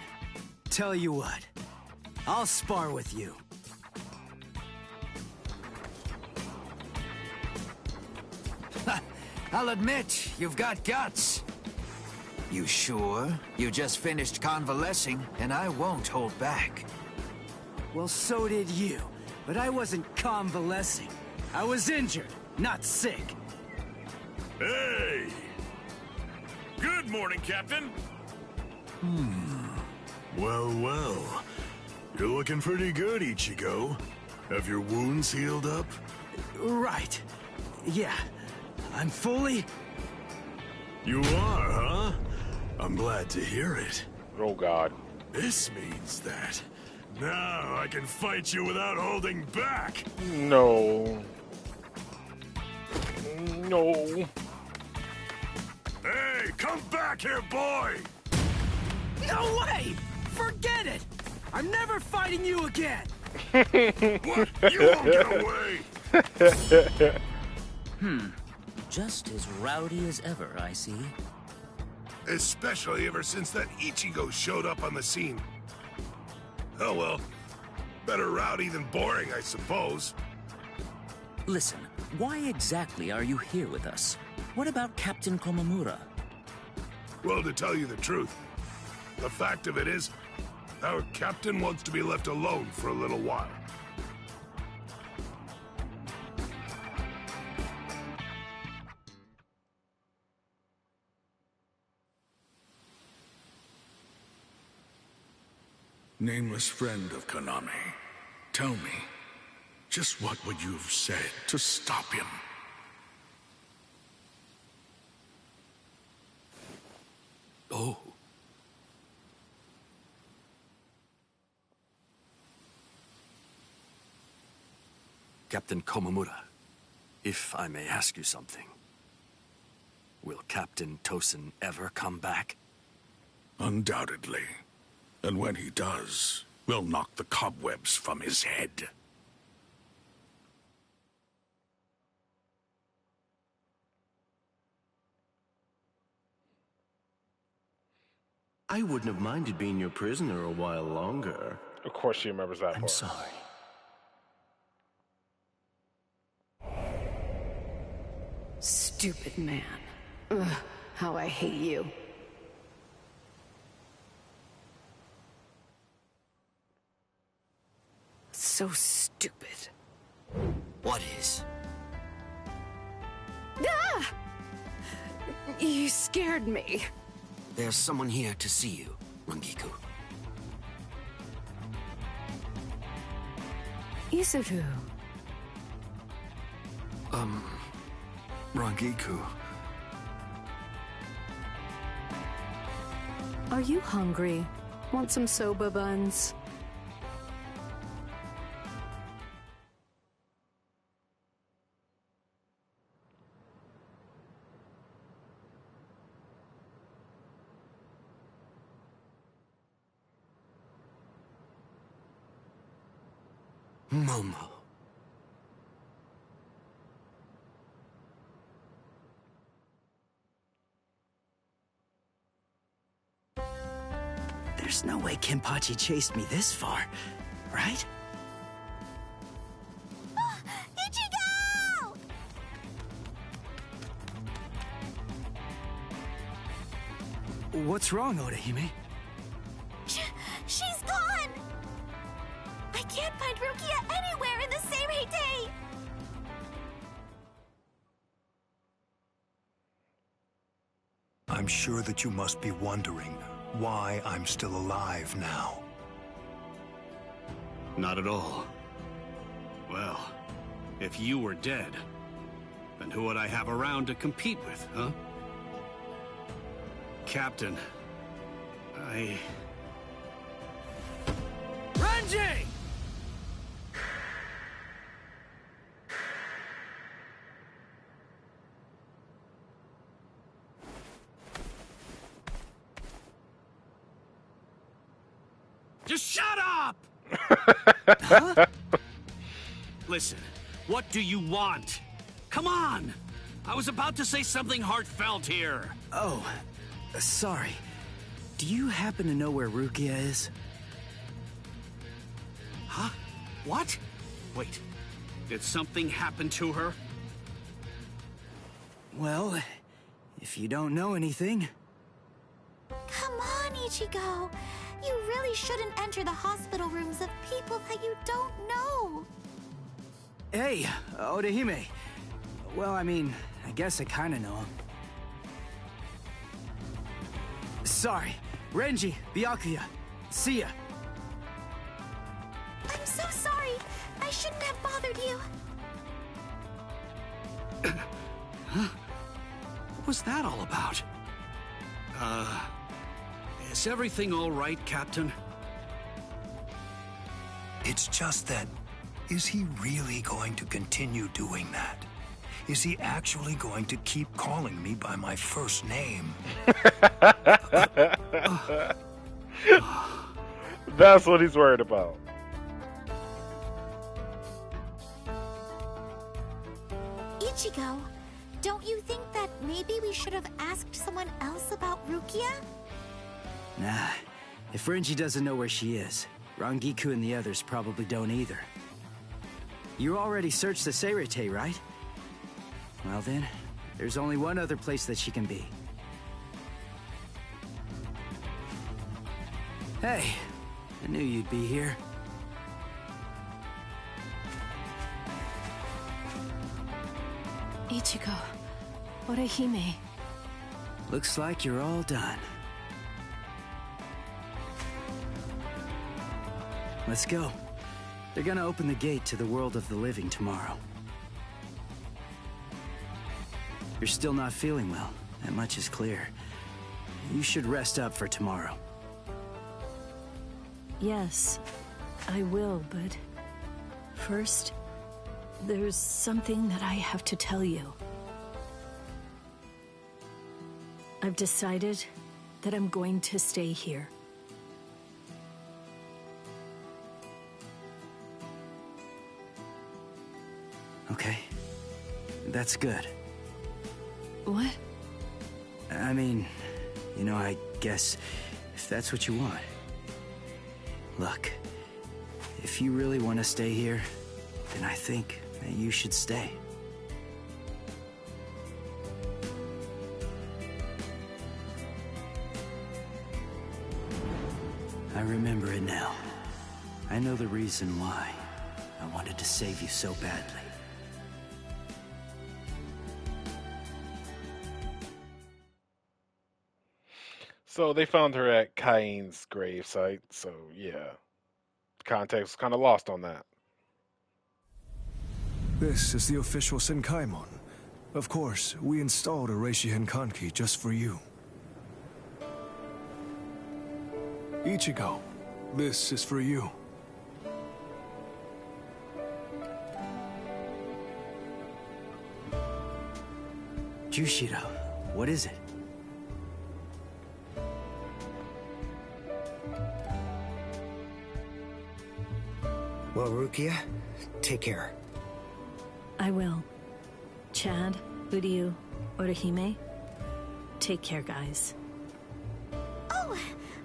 Speaker 3: Tell you what, I'll spar with you.
Speaker 6: I'll admit, you've got guts. You sure? You just finished convalescing, and I won't hold back.
Speaker 17: Well, so did you. But I wasn't convalescing. I was injured, not sick.
Speaker 4: Hey! Good morning, Captain. Well, well. You're looking pretty good, Ichigo. Have your wounds healed up?
Speaker 17: Right. Yeah. I'm fully...
Speaker 4: You are, huh? I'm glad to hear it.
Speaker 2: Oh, God.
Speaker 4: This means that now I can fight you without holding back.
Speaker 2: No. No.
Speaker 4: Hey, come back here, boy!
Speaker 17: No way! Forget it! I'm never fighting you again!
Speaker 4: What? You won't get away!
Speaker 19: Just as rowdy as ever, I see.
Speaker 4: Especially ever since that Ichigo showed up on the scene. Oh well. Better rowdy than boring, I suppose.
Speaker 19: Listen, why exactly are you here with us? What about Captain Komamura?
Speaker 4: Well, to tell you the truth, the fact of it is, our captain wants to be left alone for a little while.
Speaker 20: Nameless friend of Konami, tell me, just what would you have said to stop him? Oh.
Speaker 8: Captain Komamura, if I may ask you something. Will Captain Tosen ever come back?
Speaker 20: Undoubtedly. And when he does, we'll knock the cobwebs from his head.
Speaker 13: I wouldn't have minded being your prisoner a while longer.
Speaker 2: Of course she remembers that
Speaker 13: I'm
Speaker 2: part.
Speaker 13: sorry.
Speaker 11: Stupid man. Ugh, how I hate you. So stupid.
Speaker 6: What is?
Speaker 11: Ah! You scared me.
Speaker 6: There's someone here to see you, Rangiku.
Speaker 11: Isuru.
Speaker 8: Rangiku.
Speaker 11: Are you hungry? Want some soba buns?
Speaker 6: Momo.
Speaker 3: There's no way Kenpachi chased me this far, right?
Speaker 12: Ichigo!
Speaker 17: What's wrong, Odahime?
Speaker 12: She's gone! I can't find Rukia anywhere in the same day!
Speaker 20: I'm sure that you must be wondering why I'm still alive now.
Speaker 5: Not at all. Well, if you were dead, then who would I have around to compete with, huh? Captain,
Speaker 17: Renji!
Speaker 5: Just shut up!
Speaker 17: Huh?
Speaker 5: Listen, what do you want? Come on! I was about to say something heartfelt here.
Speaker 3: Oh, sorry. Do you happen to know where Rukia is?
Speaker 5: Huh? What? Wait, did something happen to her?
Speaker 16: Well, if you don't know anything...
Speaker 10: Come on, Ichigo! You really shouldn't enter the hospital rooms of people that you don't know!
Speaker 16: Hey, Orihime. Well, I mean, I guess I kinda know him. Sorry. Renji, Byakuya. See ya.
Speaker 10: I'm so sorry. I shouldn't have bothered you.
Speaker 5: Huh? What was that all about? Is everything all right, Captain?
Speaker 20: It's just that, is he really going to continue doing that? Is he actually going to keep calling me by my first name?
Speaker 2: That's what he's worried about.
Speaker 10: Ichigo, don't you think that maybe we should have asked someone else about Rukia?
Speaker 16: Nah, if Renji doesn't know where she is, Rangiku and the others probably don't either. You already searched the Seirete, right? Well then, there's only one other place that she can be. Hey, I knew you'd be here.
Speaker 21: Ichigo, Orihime.
Speaker 16: Looks like you're all done. Let's go. They're gonna open the gate to the world of the living tomorrow. You're still not feeling well. That much is clear. You should rest up for tomorrow.
Speaker 21: Yes, I will, but first, there's something that I have to tell you. I've decided that I'm going to stay here.
Speaker 16: Okay. That's good.
Speaker 21: What?
Speaker 16: I mean, you know, I guess if that's what you want. Look, if you really want to stay here, then I think that you should stay. I remember it now. I know the reason why I wanted to save you so badly.
Speaker 2: So they found her at Caine's gravesite, so yeah. Context was kind of lost on that.
Speaker 7: This is the official Senkaimon. Of course, we installed a Reishi Henkanki just for you. Ichigo, this is for you.
Speaker 16: Jushiro, what is it? Well, Rukia, take care.
Speaker 21: I will. Chad, Uryu, Orihime, take care, guys.
Speaker 10: Oh,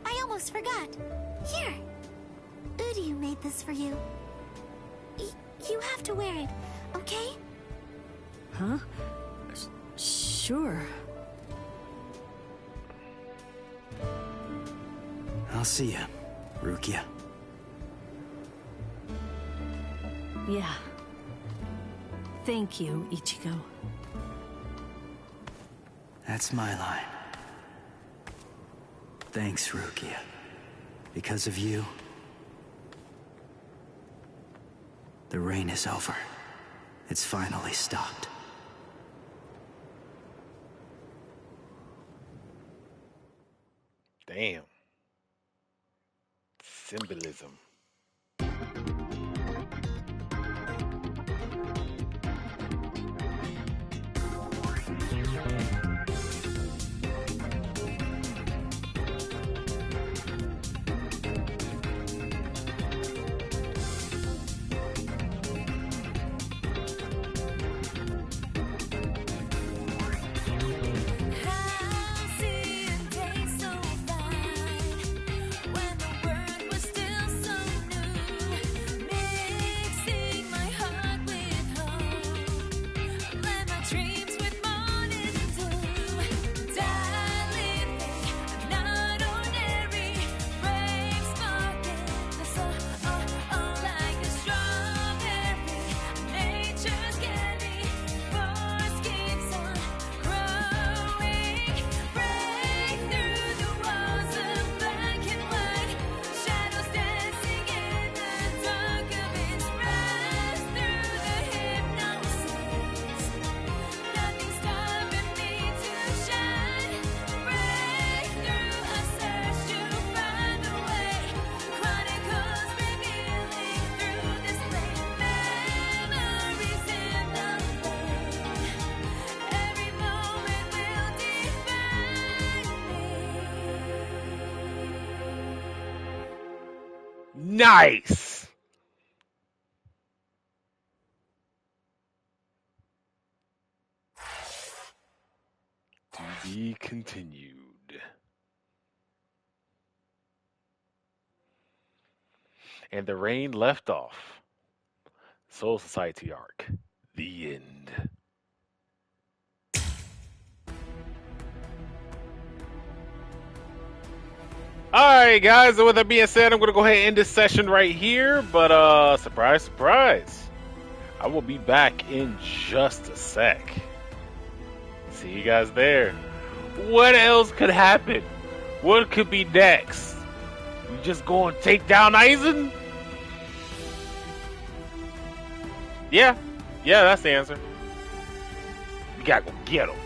Speaker 10: I almost forgot. Here. Uryu made this for you. You have to wear it, okay?
Speaker 21: Huh? Sure.
Speaker 16: I'll see ya, Rukia.
Speaker 21: Yeah. Thank you, Ichigo.
Speaker 16: That's my line. Thanks, Rukia. Because of you, the rain is over. It's finally stopped.
Speaker 2: Damn. Symbolism.
Speaker 1: When the world was still so
Speaker 2: Nice. To be continued. And the rain left off. Soul Society arc. The end. Alright guys, so with that being said, I'm gonna go ahead and end this session right here, but surprise, surprise. I will be back in just a sec. See you guys there. What else could happen? What could be next? We just go and take down Aizen? Yeah, that's the answer. We gotta go get him.